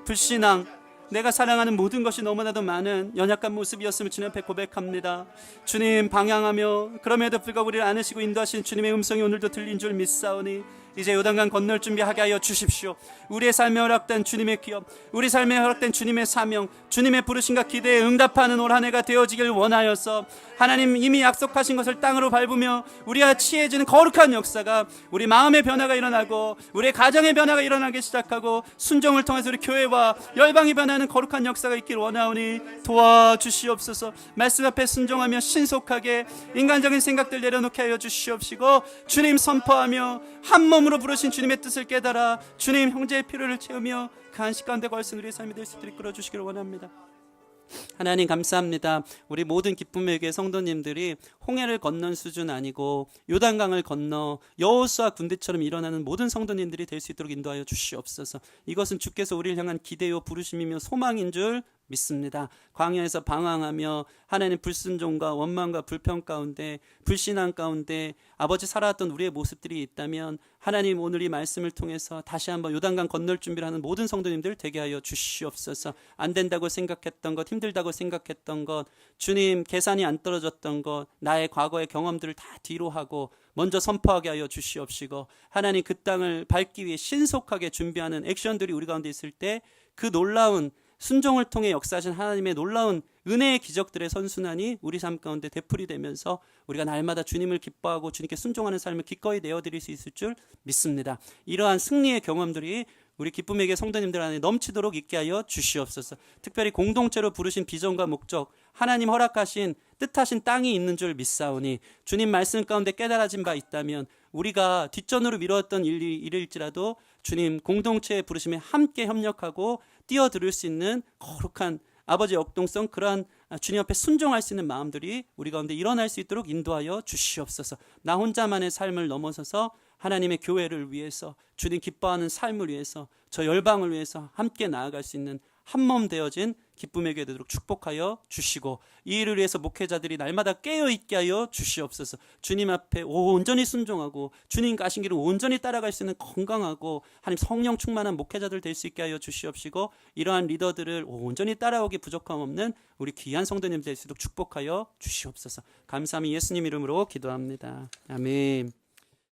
불신앙, 내가 사랑하는 모든 것이 너무나도 많은 연약한 모습이었음을 주님 앞에 고백합니다. 주님 방향하며 그럼에도 불구하고 우리를 안으시고 인도하신 주님의 음성이 오늘도 들린 줄 믿사오니 이제 요단강 건널 준비하게 하여 주십시오. 우리의 삶에 허락된 주님의 기업, 우리 삶에 허락된 주님의 사명, 주님의 부르심과 기대에 응답하는 올 한 해가 되어지길 원하여서 하나님 이미 약속하신 것을 땅으로 밟으며 우리가 치해지는 거룩한 역사가 우리 마음의 변화가 일어나고 우리의 가정의 변화가 일어나기 시작하고 순종을 통해서 우리 교회와 열방이 변하는 거룩한 역사가 있길 원하오니 도와주시옵소서. 말씀 앞에 순종하며 신속하게 인간적인 생각들 내려놓게 하여 주시옵시고 주님 선포하며 한 몸으로 부르신 주님의 뜻을 깨달아 주님 형제의 필요를 채우며 그 안식 가운데 거하신 우리의 삶이 될 수 있도록 이끌어 주시기를 원합니다. 하나님 감사합니다. 우리 모든 기쁨의 교회 성도님들이 홍해를 건넌 수준 아니고 요단강을 건너 여호수아 군대처럼 일어나는 모든 성도님들이 될 수 있도록 인도하여 주시옵소서. 이것은 주께서 우리를 향한 기대요 부르심이며 소망인 줄 믿습니다. 광야에서 방황하며 하나님 불순종과 원망과 불평 가운데 불신앙 가운데 아버지 살아왔던 우리의 모습들이 있다면 하나님 오늘 이 말씀을 통해서 다시 한번 요단강 건널 준비를 하는 모든 성도님들 되게 하여 주시옵소서. 안 된다고 생각했던 것, 힘들다고 생각했던 것, 주님 계산이 안 떨어졌던 것, 나의 과거의 경험들을 다 뒤로 하고 먼저 선포하게 하여 주시옵시고 하나님 그 땅을 밟기 위해 신속하게 준비하는 액션들이 우리 가운데 있을 때 그 놀라운 순종을 통해 역사하신 하나님의 놀라운 은혜의 기적들의 선순환이 우리 삶 가운데 되풀이되면서 우리가 날마다 주님을 기뻐하고 주님께 순종하는 삶을 기꺼이 내어드릴 수 있을 줄 믿습니다. 이러한 승리의 경험들이 우리 기쁨에게 성도님들 안에 넘치도록 있게 하여 주시옵소서. 특별히 공동체로 부르신 비전과 목적, 하나님 허락하신 뜻하신 땅이 있는 줄 믿사오니 주님 말씀 가운데 깨달아진 바 있다면 우리가 뒷전으로 미루었던 일일지라도 주님 공동체의 부르심에 함께 협력하고 뛰어들을 수 있는 거룩한 아버지의 역동성, 그러한 주님 앞에 순종할 수 있는 마음들이 우리 가운데 일어날 수 있도록 인도하여 주시옵소서. 나 혼자만의 삶을 넘어서서 하나님의 교회를 위해서 주님 기뻐하는 삶을 위해서 저 열방을 위해서 함께 나아갈 수 있는 한몸 되어진 기쁨의 교회 되도록 축복하여 주시고 이 일을 위해서 목회자들이 날마다 깨어있게 하여 주시옵소서. 주님 앞에 온전히 순종하고 주님 가신 길을 온전히 따라갈 수 있는 건강하고 하나님 성령 충만한 목회자들 될 수 있게 하여 주시옵시고 이러한 리더들을 온전히 따라오기 부족함 없는 우리 귀한 성도님 될 수 있도록 축복하여 주시옵소서. 감사함이 예수님 이름으로 기도합니다. 아멘.